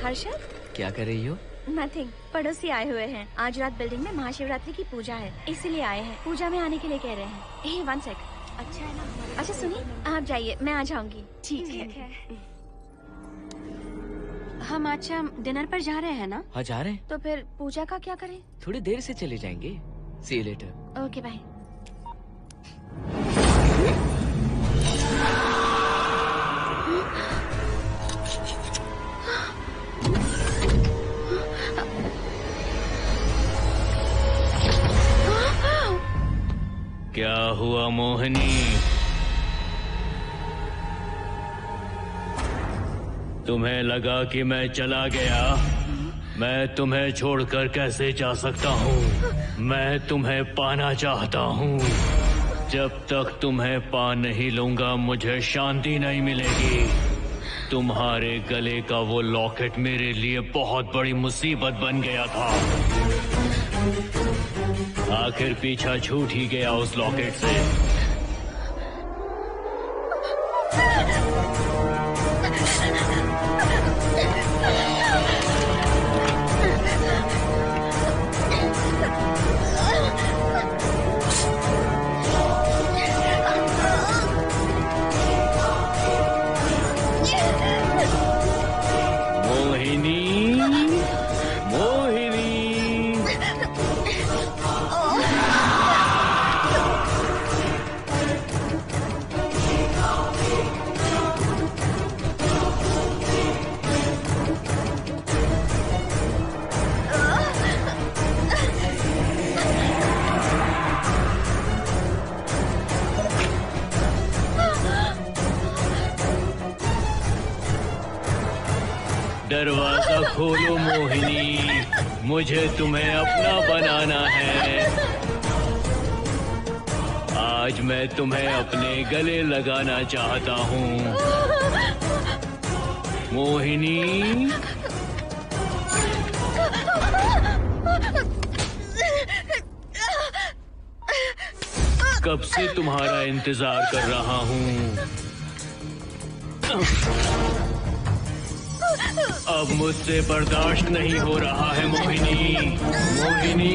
हर्षद, क्या कर रही हो? नथिंग। पड़ोसी आए हुए हैं। आज रात बिल्डिंग में महाशिवरात्रि की पूजा है, इसीलिए आए हैं। पूजा में आने के लिए कह रहे हैं। 1 सेकेंड। अच्छा है ना? अच्छा सुनिए, आप जाइए, मैं आ जाऊंगी। ठीक है। हम आज शाम डिनर पर जा रहे हैं ना? हाँ, जा रहे हैं। तो फिर पूजा का क्या करें? थोड़ी देर से चले जाएंगे। See you later. Okay, bye. क्या हुआ मोहिनी? तुम्हें लगा कि मैं चला गया? मैं तुम्हें छोड़कर कैसे जा सकता हूँ? मैं तुम्हें पाना चाहता हूँ। जब तक तुम्हें पा नहीं लूंगा मुझे शांति नहीं मिलेगी। तुम्हारे गले का वो लॉकेट मेरे लिए बहुत बड़ी मुसीबत बन गया था। आखिर पीछा छूट ही गया उस लॉकेट से। दरवाजा खोलो मोहिनी, मुझे तुम्हें अपना बनाना है। आज मैं तुम्हें अपने गले लगाना चाहता हूँ मोहिनी। कब से तुम्हारा इंतजार कर रहा हूँ। अब मुझसे बर्दाश्त नहीं हो रहा है मोहिनी। मोहिनी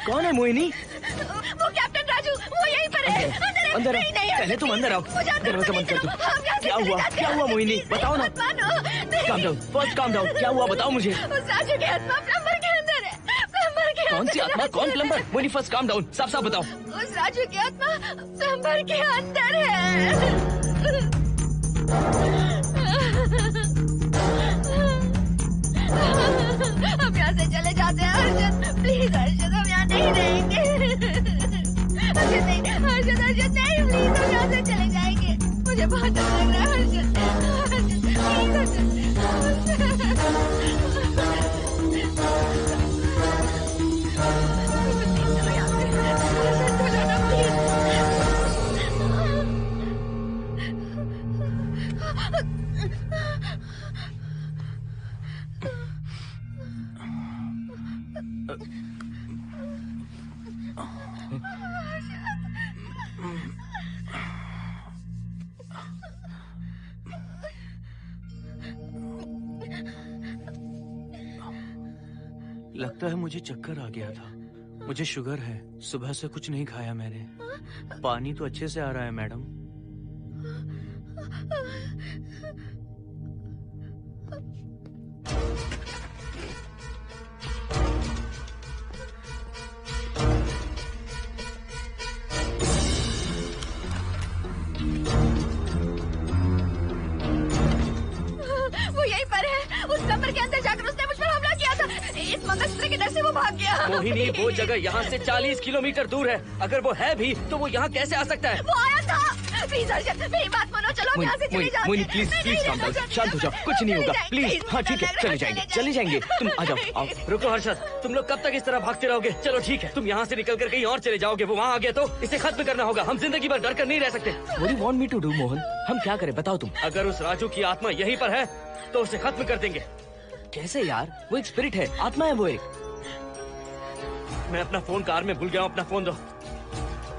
कौन है मोहिनी? वो कैप्टन राजू, वो यहीं पर है। अंदर नहीं, नहीं, पहले तुम अंदर आओ। दरवाजा बंद कर दो। क्या हुआ? क्या हुआ मोहिनी? बताओ ना। Calm down, first calm down. क्या हुआ बताओ मुझे। उस राजू की आत्मा प्लम्बर के अंदर है। कौन सी आत्मा, कौन plumber? Mohini first calm down, साफ साफ बताओ। उस राजू की आत्मा प्लम्बर के अंदर है। हम यहाँ से चले जाते हैं अर्जुन, प्लीज अर्जुन, हम यहाँ नहीं रहेंगे। अर्जुन नहीं, अर्जुन अर्जुन नहीं, प्लीज हम यहाँ से चले जाएंगे। मुझे बहुत डर लग रहा है अर्जुन, अर्जुन प्लीज अर्जुन। लगता है मुझे चक्कर आ गया था। मुझे शुगर है, सुबह से कुछ नहीं खाया मैंने। पानी तो अच्छे से आ रहा है मैडम। वो यहीं पर है, उस कमरे के अंदर जाकर उसने मुझ पर हमला किया था। इस मंगलसूत्र के डर से वो भाग गया। मोहिनी, वो जगह यहाँ से 40 किलोमीटर दूर है। अगर वो है भी तो वो यहाँ कैसे आ सकता है? वो आया था। प्लीज अर्जुन, मेरी बात मानो, चलो हम यहाँ से चले जाते मोहिनी हैं। प्लीज नहीं, प्लीज नहीं, काम डाउन, अर्जुन, शांत हो जाओ, कुछ नहीं होगा प्लीज। हाँ ठीक है, चले जाएंगे तुम आ जाओ। आओ। रुको हर्षद, तुम लोग कब तक इस तरह भागते रहोगे? चलो ठीक है, तुम यहाँ से निकल कर कहीं और चले जाओगे। वो वहाँ आ गया तो इसे खत्म करना होगा। हम जिंदगी भर डर कर नहीं रह सकते। What do you want me to do, Mohan? हम क्या करें बताओ तुम। अगर उस राजू की आत्मा यहीं पर है तो उसे खत्म कर देंगे। कैसे यार? वो एक स्पिरिट है, आत्मा है वो एक। मैं अपना फोन कार में भूल गया हूँ, अपना फोन दो।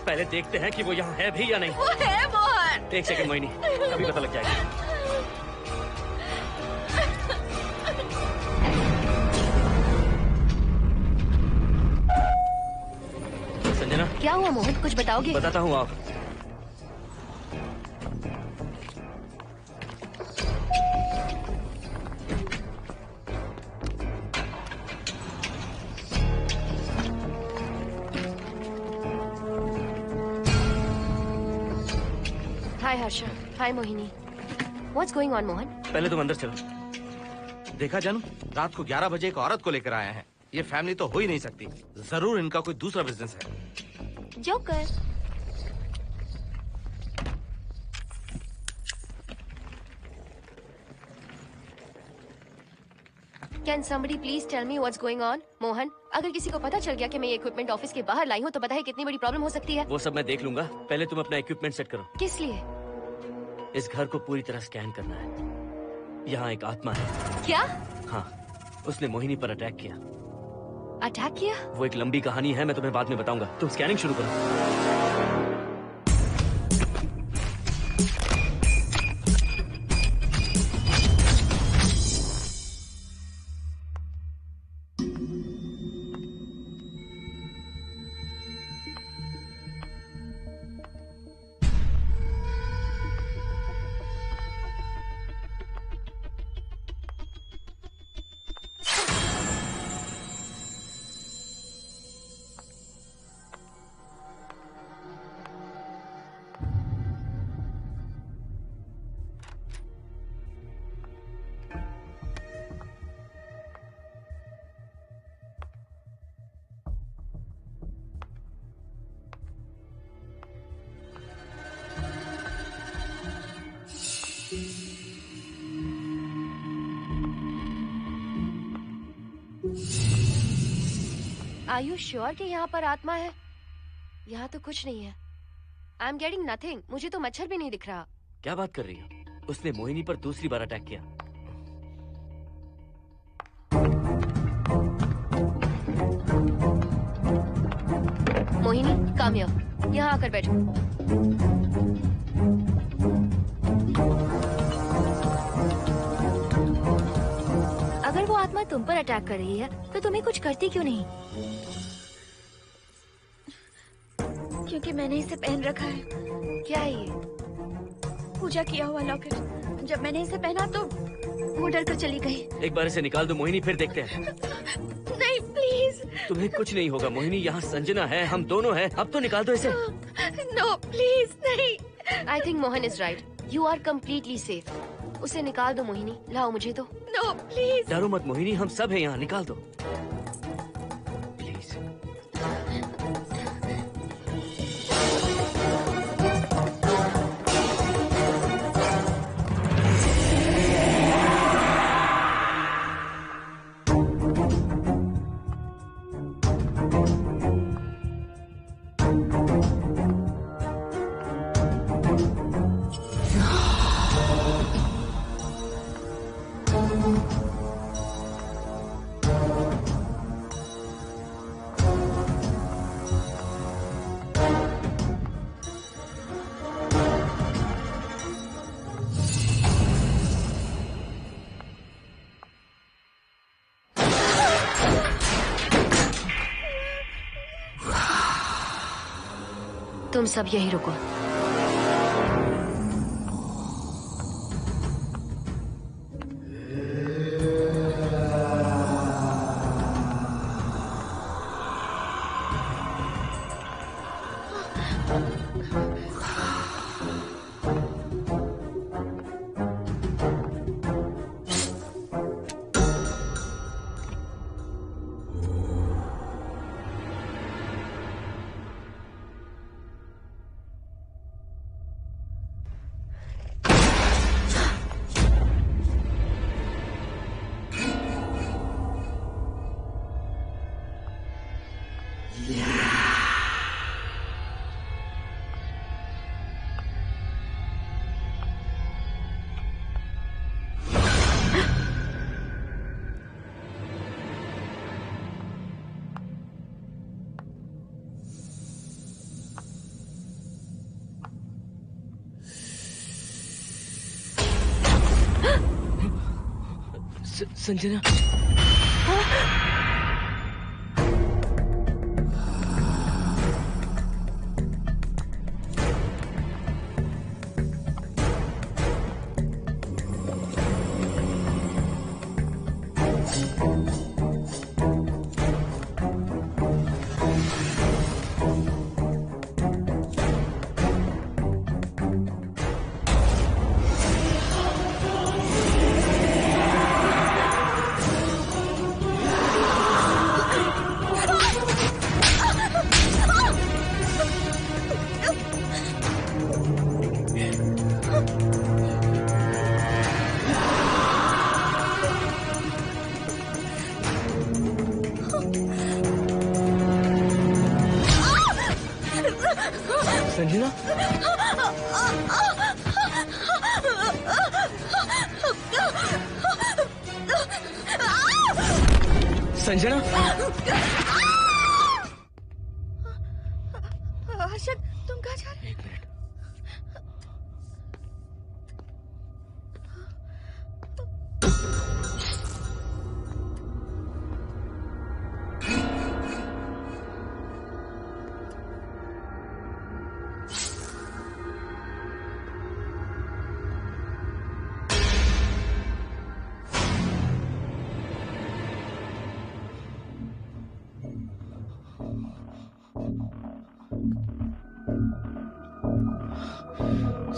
पहले देखते हैं कि वो यहाँ है भी या नहीं। वो है मोहन। एक सेकंड मोहिनी, अभी पता लग जाएगा। संजना, क्या हुआ मोहन, कुछ बताओगे? बताता हूँ आप। हाय हर्षा, हाय Mohini. What's going on, Mohan? पहले तुम अंदर चलो। देखा जानू, रात को 11 बजे एक औरत को लेकर आया है। ये फैमिली तो हो ही नहीं सकती। जरूर इनका कोई दूसरा बिजनेस है। Joker. Can somebody please tell me what's going on? Mohan, अगर किसी को पता चल गया कि मैं ये इक्विपमेंट ऑफिस के बाहर लाई हूँ तो पता है कितनी बड़ी प्रॉब्लम हो सकती है। वो सब मैं देख लूंगा, पहले तुम अपना इक्विपमेंट सेट करो। किस लिए? इस घर को पूरी तरह स्कैन करना है। यहाँ एक आत्मा है। क्या? हाँ, उसने मोहिनी पर अटैक किया। अटैक किया? वो एक लंबी कहानी है, मैं तुम्हें बाद में बताऊंगा। तुम स्कैनिंग शुरू करो। Are you sure कि यहाँ पर आत्मा है? यहाँ तो कुछ नहीं है। I'm getting nothing. मुझे तो मच्छर भी नहीं दिख रहा। क्या बात कर रही हो? उसने मोहिनी पर दूसरी बार अटैक किया। Mohini, come here. यहाँ आकर बैठो। अगर वो आत्मा तुम पर अटैक कर रही है तो तुम्हें कुछ करती क्यों नहीं? क्योंकि मैंने इसे पहन रखा है। क्या है ये? पूजा किया हुआ लॉकेट। जब मैंने इसे पहना तो वो डर कर चली गई। एक बार इसे निकाल दो मोहिनी, फिर देखते हैं। नहीं प्लीज प्लीज। तुम्हें कुछ नहीं होगा मोहिनी, यहाँ संजना है, हम दोनों हैं। अब तो निकाल दो इसे। नो प्लीज नहीं। I think Mohan is right, you are completely safe. उसे निकाल दो मोहिनी, लाओ मुझे तो। No please. डरो मत मोहिनी, हम सब हैं यहाँ, निकाल दो प्लीज। तुम सब यही रुको। संजना, संजना, संजना, हर्षद तुम कहाँ जा रहे? एक मिनट।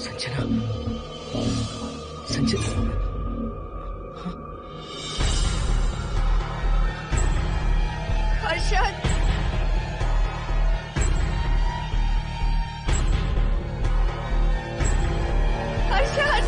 संजना, संजना, हर्षद, हर्षद,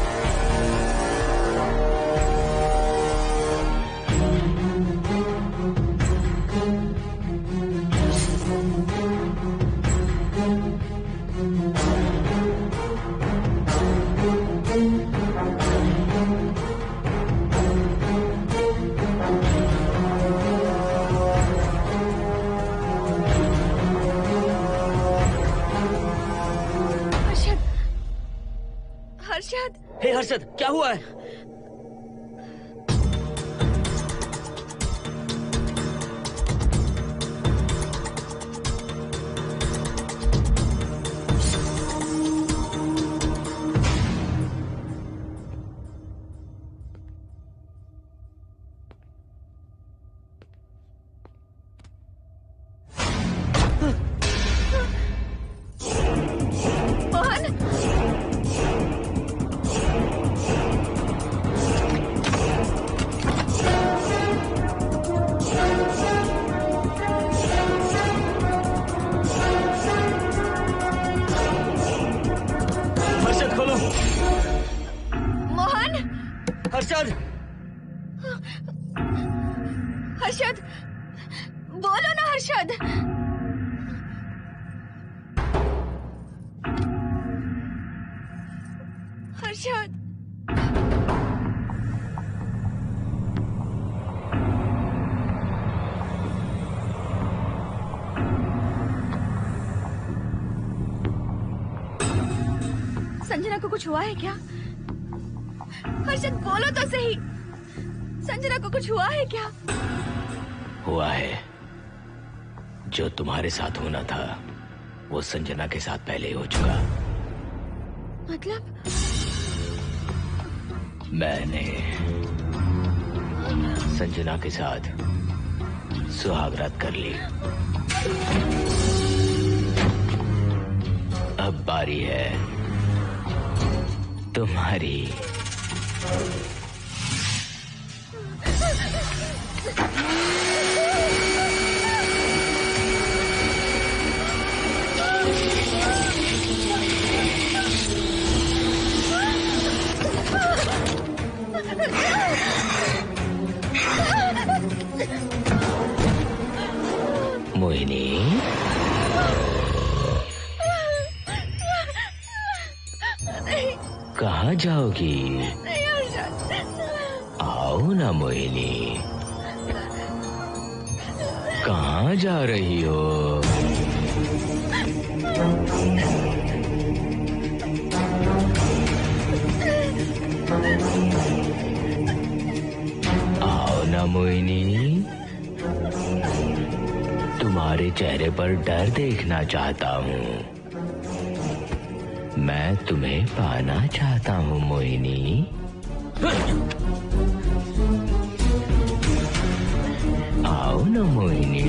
हर्षद। हे हर्षद, क्या हुआ है? मोहन, हर्षद खोलो। मोहन, हर्षद, हर्षद, बोलो ना हर्षद। हर्षद, संजना को कुछ हुआ है क्या? हर्षद बोलो तो सही, संजना को कुछ हुआ है क्या? हुआ है। जो तुम्हारे साथ होना था वो संजना के साथ पहले ही हो चुका। मतलब? मैंने संजना के साथ सुहागरात कर ली। अब बारी है तुम्हारी। मोहिनी, कहाँ जाओगी? नहीं हर्षद, आओ ना मोहिनी। कहाँ जा रही हो? आओ ना मोहिनी। तुम्हारे चेहरे पर डर देखना चाहता हूँ। मैं तुम्हें पाना चाहता हूँ मोहिनी। आओ ना मोहिनी।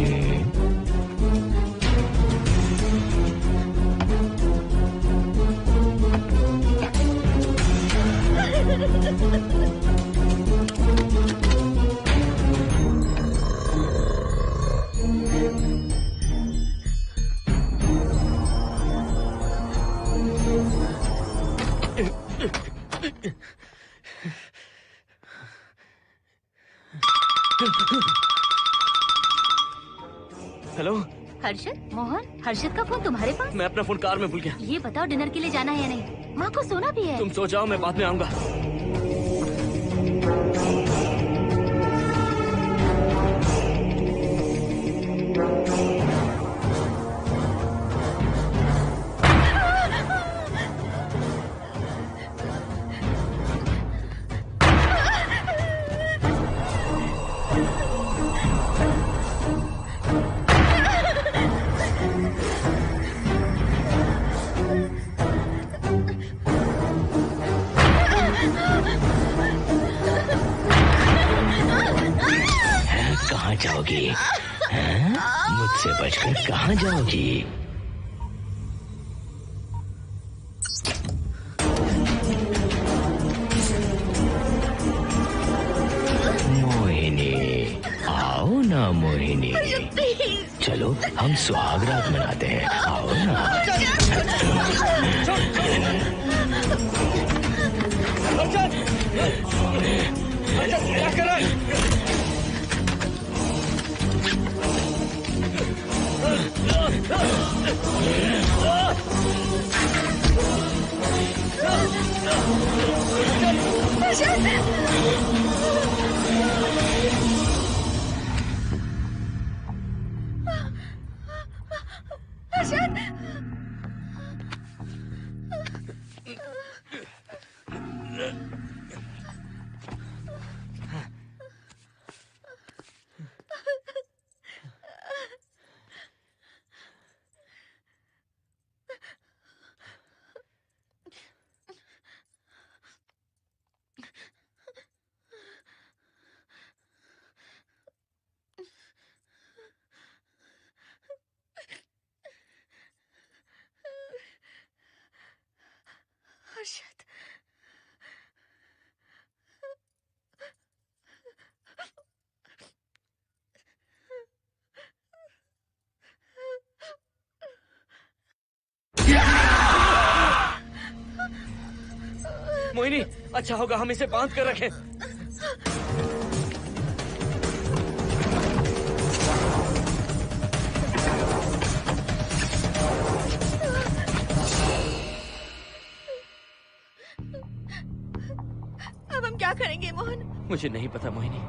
हेलो। हर्षद, मोहन, हर्षद का फोन तुम्हारे पास? मैं अपना फोन कार में भूल गया। ये बताओ डिनर के लिए जाना है या नहीं? माँ को सोना भी है। तुम सो जाओ, मैं बाद में आऊंगा। कहाँ जाओगी? हैं? मुझसे बचकर कहाँ जाओगी? मोहिनी, आओ ना मोहिनी। चलो हम सुहागरात मनाते हैं। आओ ना। क्या कर रहा है? मोहिनी, अच्छा होगा हम इसे बांध कर रखें। अब हम क्या करेंगे मोहन? मुझे नहीं पता मोहिनी।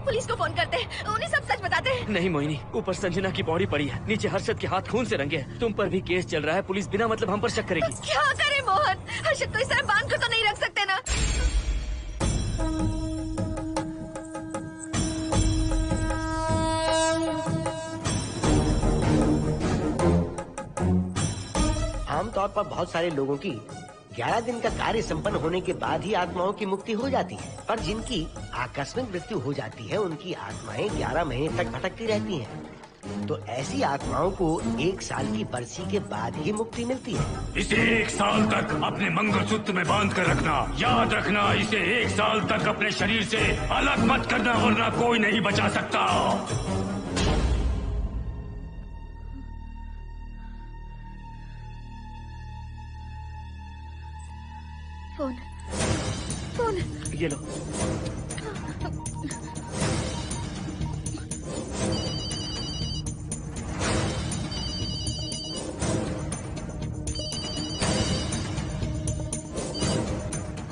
पुलिस को फोन करते हैं, उन्हें सब सच बताते हैं। नहीं मोहिनी, ऊपर संजना की बॉडी पड़ी है, नीचे हर्षद के हाथ खून से रंगे हैं। तुम पर भी केस चल रहा है, पुलिस बिना मतलब हम पर शक करेगी। तो क्या करें मोहन? हर्षद को इस तरह बांध कर तो नहीं रख सकते ना। आमतौर पर बहुत सारे लोगों की 11 दिन का कार्य संपन्न होने के बाद ही आत्माओं की मुक्ति हो जाती है, पर जिनकी आकस्मिक मृत्यु हो जाती है उनकी आत्माएं 11 महीने तक भटकती रहती हैं। तो ऐसी आत्माओं को 1 साल की बरसी के बाद ही मुक्ति मिलती है। इसे 1 साल तक अपने मंगलसूत्र में बांध कर रखना। याद रखना, इसे 1 साल तक अपने शरीर से अलग मत करना, वरना कोई नहीं बचा सकता। फोन ये लो।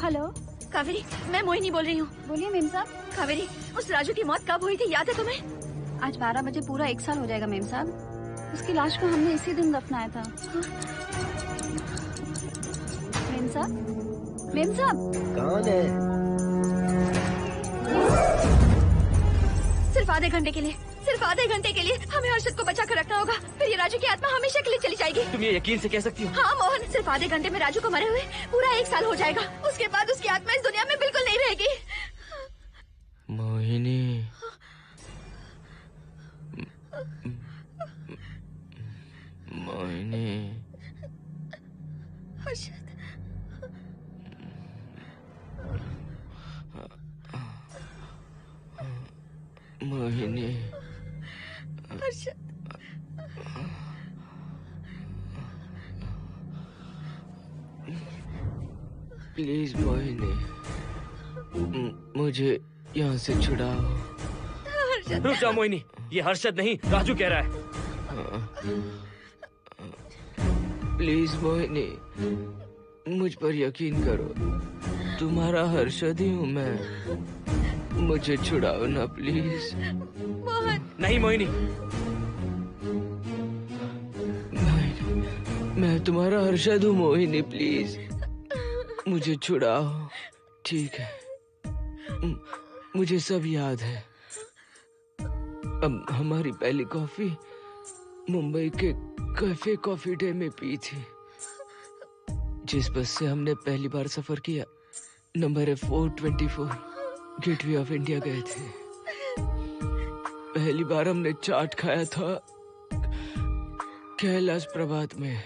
हेलो कावेरी, मैं मोहिनी बोल रही हूँ। बोलिए मेम साहब। कावेरी, उस राजू की मौत कब हुई थी, याद है तुम्हें? आज 12 बजे पूरा 1 साल हो जाएगा मेम साहब। उसकी लाश को हमने इसी दिन दफनाया था। मेम साहब, मेम साहब। कौन है? सिर्फ आधे घंटे के लिए, सिर्फ आधे घंटे के लिए हमें हर्षद को बचा कर रखना होगा, फिर ये राजू की आत्मा हमेशा के लिए चली जाएगी। तुम ये यकीन से कह सकती हो? हाँ मोहन, सिर्फ आधे घंटे में राजू को मरे हुए पूरा 1 साल हो जाएगा। उसके बाद उसकी आत्मा इस दुनिया में बिल्कुल नहीं रहेगी। मोहिनी, मोहिनी, हर्षद, मोहिनी, हर्षद, प्लीज मोहिनी, मुझे यहाँ से छुड़ाओ। हर्षद। रुक जाओ मोहिनी, ये हर्षद नहीं राजू कह रहा है। प्लीज मोहिनी, मुझ पर यकीन करो, तुम्हारा हर्षद ही हूँ मैं। मुझे छुड़ाओ ना प्लीज। मोहन। नहीं मोहिनी, मैं तुम्हारा हर्षद हूँ मोहिनी, प्लीज मुझे छुड़ाओ। ठीक है, मुझे सब याद है। अब हमारी पहली कॉफी मुंबई के कैफे कॉफी डे में पी थी। जिस बस से हमने पहली बार सफर किया, नंबर है 424, गेटवे ऑफ इंडिया गए थे। पहली बार हमने चाट खाया था कैलाश प्रभात में।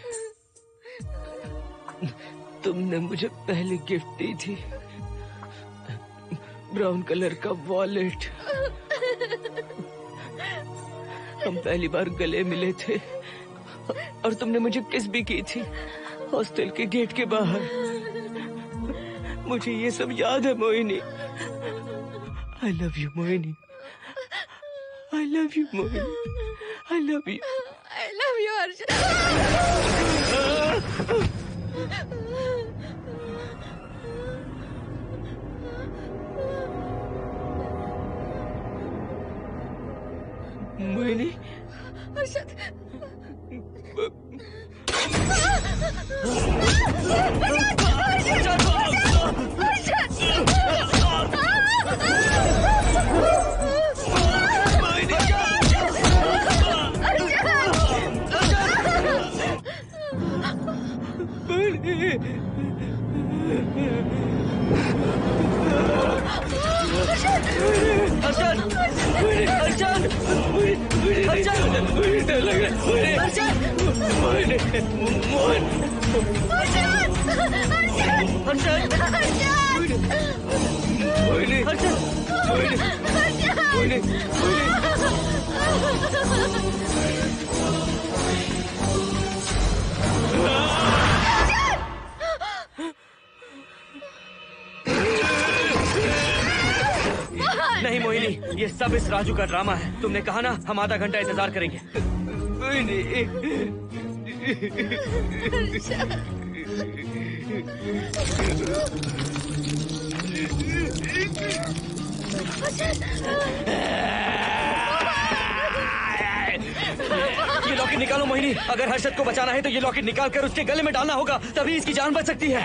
तुमने मुझे पहली गिफ्ट दी थी, ब्राउन कलर का वॉलेट। हम पहली बार गले मिले थे और तुमने मुझे किस भी की थी हॉस्टल के गेट के बाहर। मुझे ये सब याद है Mohini. I love you Mohini, I love you Mohini, I love you, I love you Harshad. Mohini, Harshad, ये सब इस राजू का ड्रामा है। तुमने कहा ना हम आधा घंटा इंतजार करेंगे। ये लॉकेट निकालो मोहिनी। अगर हर्षद को बचाना है तो ये लॉकेट निकाल कर उसके गले में डालना होगा, तभी इसकी जान बच सकती है।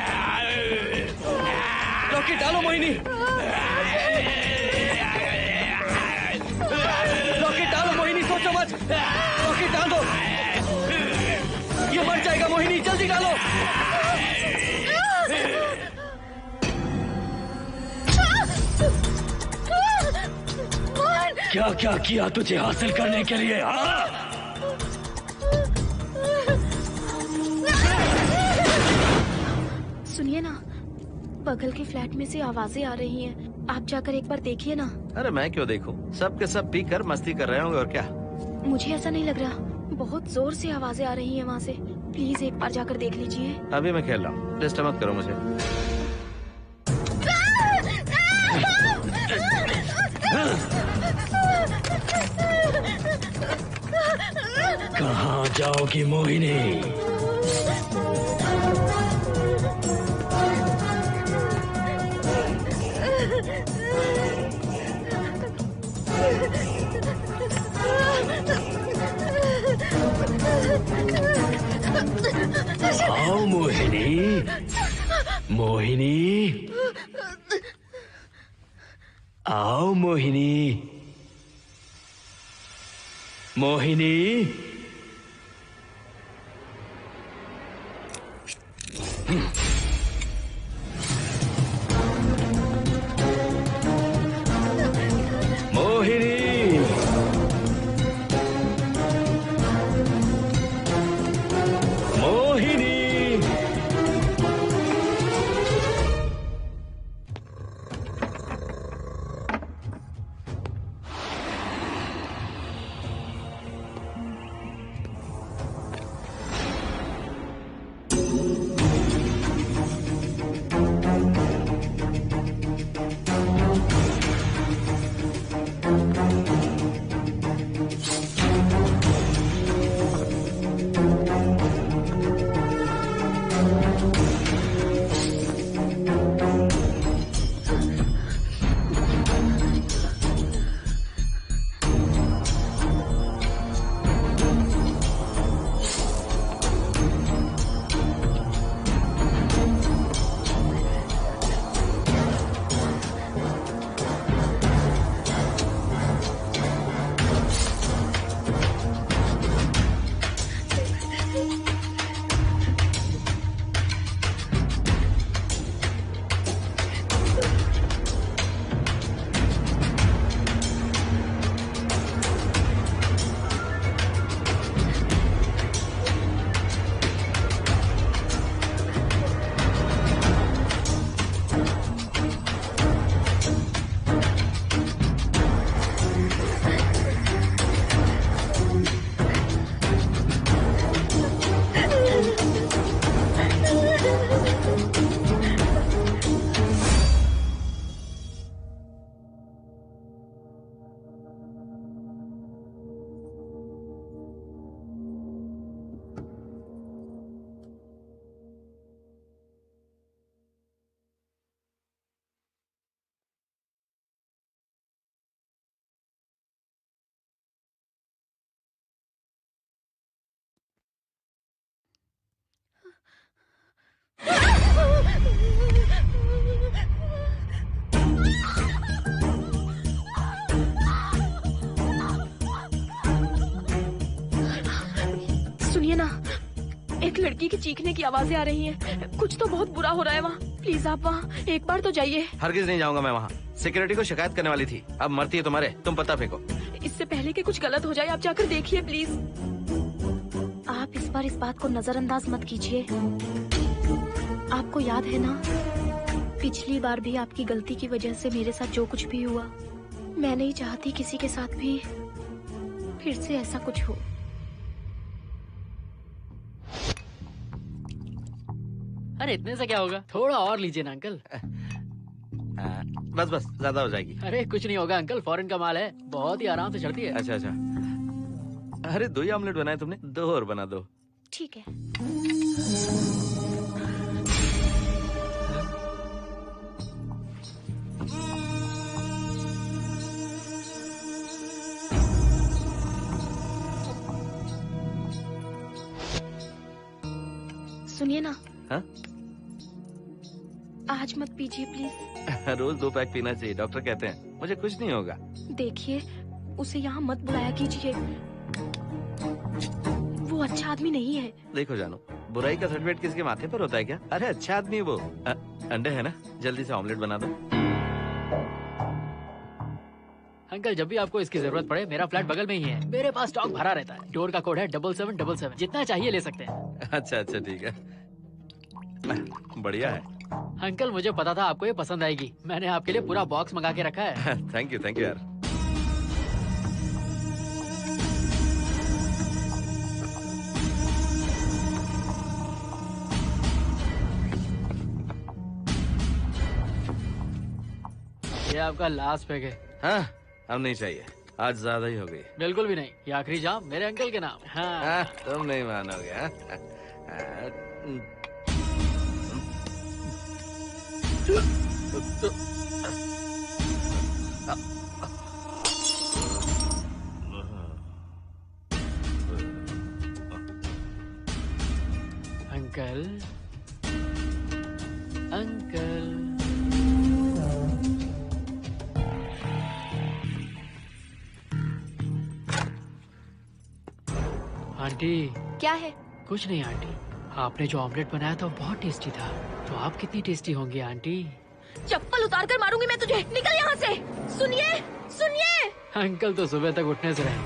लॉकेट डालो मोहिनी। लॉकेट डालो मोहिनी, सोचो मत। लॉकेट डाल दो। ये मर जाएगा मोहिनी, जल्दी डालो। क्या क्या किया तुझे हासिल करने के लिए? सुनिए ना, बगल के फ्लैट में से आवाजें आ रही हैं। आप जाकर एक बार देखिए ना। अरे मैं क्यों देखूं? सब के सब पी कर मस्ती कर रहे होंगे और क्या। मुझे ऐसा नहीं लग रहा, बहुत जोर से आवाजें आ रही हैं वहाँ से। प्लीज एक बार जाकर देख लीजिए। अभी मैं खेल रहा हूँ, डिस्टर्ब मत करो मुझे। कहाँ जाओगी मोहिनी? आओ मोहिनी, मोहिनी, आओ मोहिनी, मोहिनी। मोहिनी, मोहिनी। सुनिए ना, एक लड़की की चीखने की आवाजें आ रही हैं। कुछ तो बहुत बुरा हो रहा है वहाँ। प्लीज आप वहाँ एक बार तो जाइए। हरगिज नहीं जाऊंगा मैं वहाँ। सिक्योरिटी को शिकायत करने वाली थी, अब मरती है तुम्हारे। तुम पता फेंको। इससे पहले कि कुछ गलत हो जाए आप जाकर देखिए प्लीज। आप इस बार इस बात को नजरअंदाज मत कीजिए। आपको याद है ना, पिछली बार भी आपकी गलती की वजह से मेरे साथ जो कुछ भी हुआ, मैं नहीं चाहती किसी के साथ भी फिर से ऐसा कुछ हो। अरे इतने से क्या होगा, थोड़ा और लीजिए ना अंकल। बस बस, ज्यादा हो जाएगी। अरे कुछ नहीं होगा अंकल, फॉरेन का माल है, बहुत ही आराम से चढ़ती है। अच्छा अच्छा, अरे 2 ही ऑमलेट बनाए तुमने, 2 और बना दो। ठीक है। सुनिए ना। हाँ? आज मत पीजिए प्लीज। रोज 2 पैक पीना चाहिए, डॉक्टर कहते हैं। मुझे कुछ नहीं होगा। देखिए, उसे यहाँ मत बुलाया कीजिए, वो अच्छा आदमी नहीं है। देखो जानू, बुराई का सर्टिफिकेट किसके माथे पर होता है क्या? अरे अच्छा आदमी है वो। अंडे है ना, जल्दी से ऑमलेट बना दो। अंकल जब भी आपको इसकी जरूरत पड़े, मेरा फ्लैट बगल में ही है, मेरे पास स्टॉक भरा रहता है। डोर का कोड है 7777, जितना चाहिए ले सकते हैं। अच्छा अच्छा ठीक है, बढ़िया है। अंकल मुझे पता था आपको ये पसंद आएगी, मैंने आपके लिए पूरा बॉक्स मंगा के रखा है। थैंक यू यार। ये आपका लास्ट पैक है। हाँ, अब नहीं चाहिए, आज ज्यादा ही हो गई। बिल्कुल भी नहीं, ये आखिरी जाम मेरे अंकल के नाम। हाँ। तुम नहीं मानोगे। Uncle uncle, aunty. क्या है? कुछ नहीं आंटी, आपने जो ऑमलेट बनाया था वो बहुत टेस्टी था, तो आप कितनी टेस्टी होंगी आंटी? चप्पल उतार कर मारूंगी मैं तुझे, निकल यहाँ से। सुनिए सुनिए। अंकल तो सुबह तक उठने से रहे,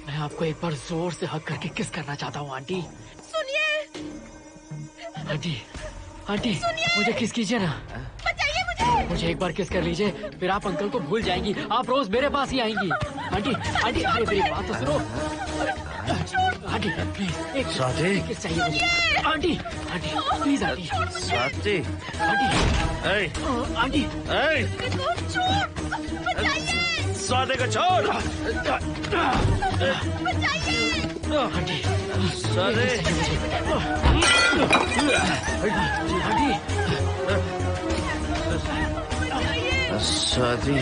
मैं आपको एक बार जोर से हक करके किस करना चाहता हूँ आंटी। सुनिए आंटी, आंटी मुझे किस कीजिए ना, बचाइए मुझे। मुझे एक बार किस कर लीजिए, फिर आप अंकल को भूल जाएंगी, आप रोज मेरे पास ही आएंगी। आंटी आंटी, अरे मेरी बात तो सुनो। आंटी प्लीज एक किस चाहिए मुझे। Aunty aunty please aunty. Swati, aunty aunty Swati को छोड़। आंटी स्वाति, स्वाति,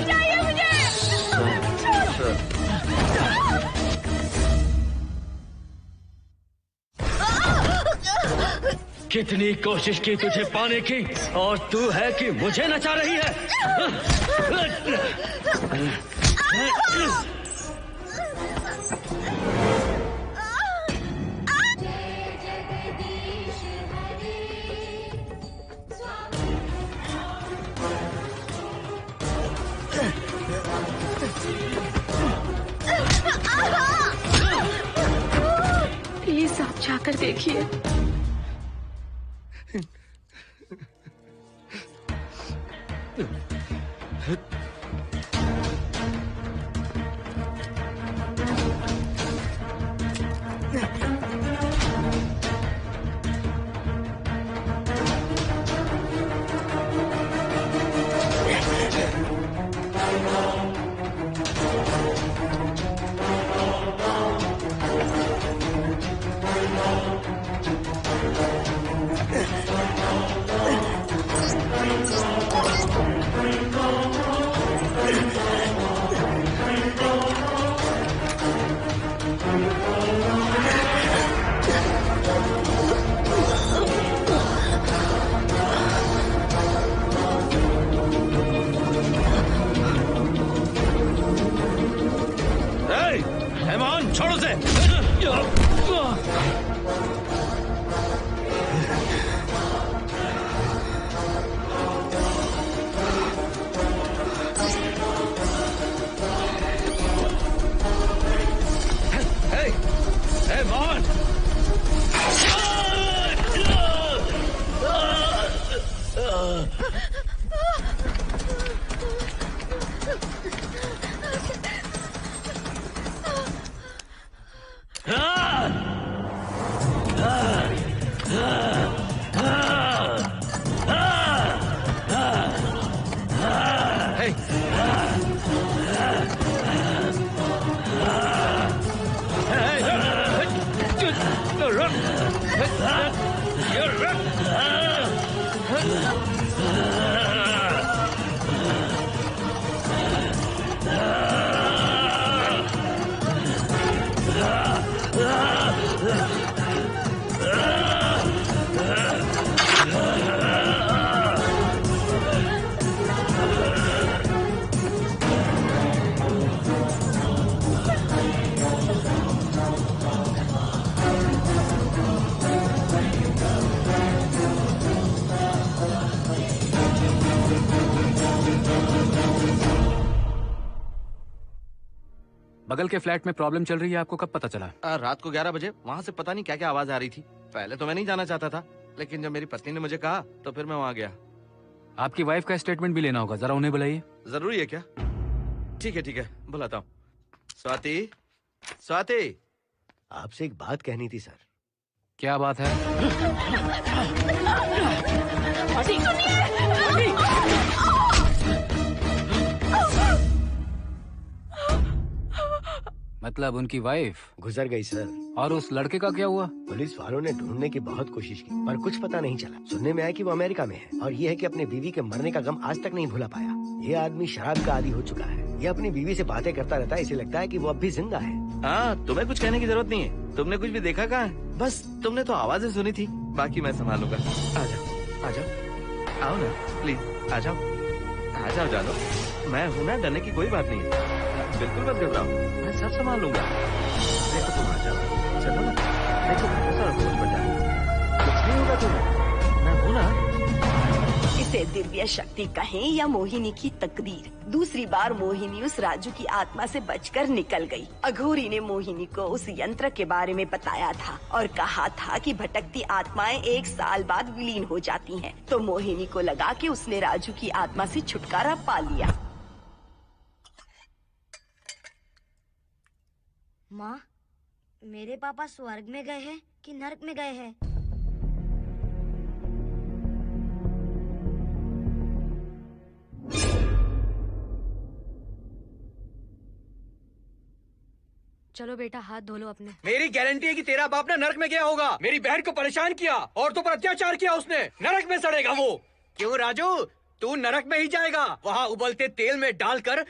कितनी कोशिश की तुझे पाने की, और तू है कि मुझे नचा रही है। प्लीज आप जाकर देखिए। छोड़ो से। बगल के फ्लैट में प्रॉब्लम चल रही है, आपको कब पता चला? रात को 11 बजे वहाँ से पता नहीं क्या क्या आवाज आ रही थी। पहले तो मैं नहीं जाना चाहता था, लेकिन जब मेरी पत्नी ने मुझे कहा तो फिर मैं वहाँ गया। आपकी वाइफ का स्टेटमेंट भी लेना होगा, जरा उन्हें बुलाइए। जरूरी है क्या? ठीक है, बुलाता हूँ। स्वाति, स्वाति, आपसे एक बात कहनी थी सर। क्या बात है? मतलब उनकी वाइफ गुजर गई सर। और उस लड़के का क्या हुआ? पुलिस वालों ने ढूंढने की बहुत कोशिश की पर कुछ पता नहीं चला। सुनने में आया कि वो अमेरिका में है और ये है कि अपने बीवी के मरने का गम आज तक नहीं भुला पाया। ये आदमी शराब का आदी हो चुका है। ये अपनी बीवी से बातें करता रहता है, इसे लगता है कि वो अब भी जिंदा है। हाँ, तुम्हें कुछ कहने की जरूरत नहीं है। तुमने कुछ भी देखा कहाँ है? बस तुमने तो आवाजें सुनी थी, बाकी मैं संभालूंगा। आ जाओ, आओ ना प्लीज, आ जाओ जानो। मैं हूँ ना, डरने की कोई बात नहीं है। बिल्कुल मत घबराओ, मैं सब संभाल लूंगा। देखो तुम आ जाओ, चलो ना। देखो सारा बोझ पड़ जाए, कुछ नहीं होगा तुम्हें, मैं हूँ ना। इसे दिव्य शक्ति कहें या मोहिनी की तकदीर, दूसरी बार मोहिनी उस राजू की आत्मा से बचकर निकल गई। अघोरी ने मोहिनी को उस यंत्र के बारे में बताया था और कहा था कि भटकती आत्माएं 1 साल बाद विलीन हो जाती हैं। तो मोहिनी को लगा कि उसने राजू की आत्मा से छुटकारा पा लिया। माँ, मेरे पापा स्वर्ग में गए हैं कि नरक में गए हैं? चलो बेटा, हाथ धो लो अपने। मेरी गारंटी है कि तेरा बाप ना नरक में गया होगा। मेरी बहन को परेशान किया, औरतों पर अत्याचार किया उसने। नरक में सड़ेगा वो। क्यों राजू, तू नरक में ही जाएगा। वहाँ उबलते तेल में डालकर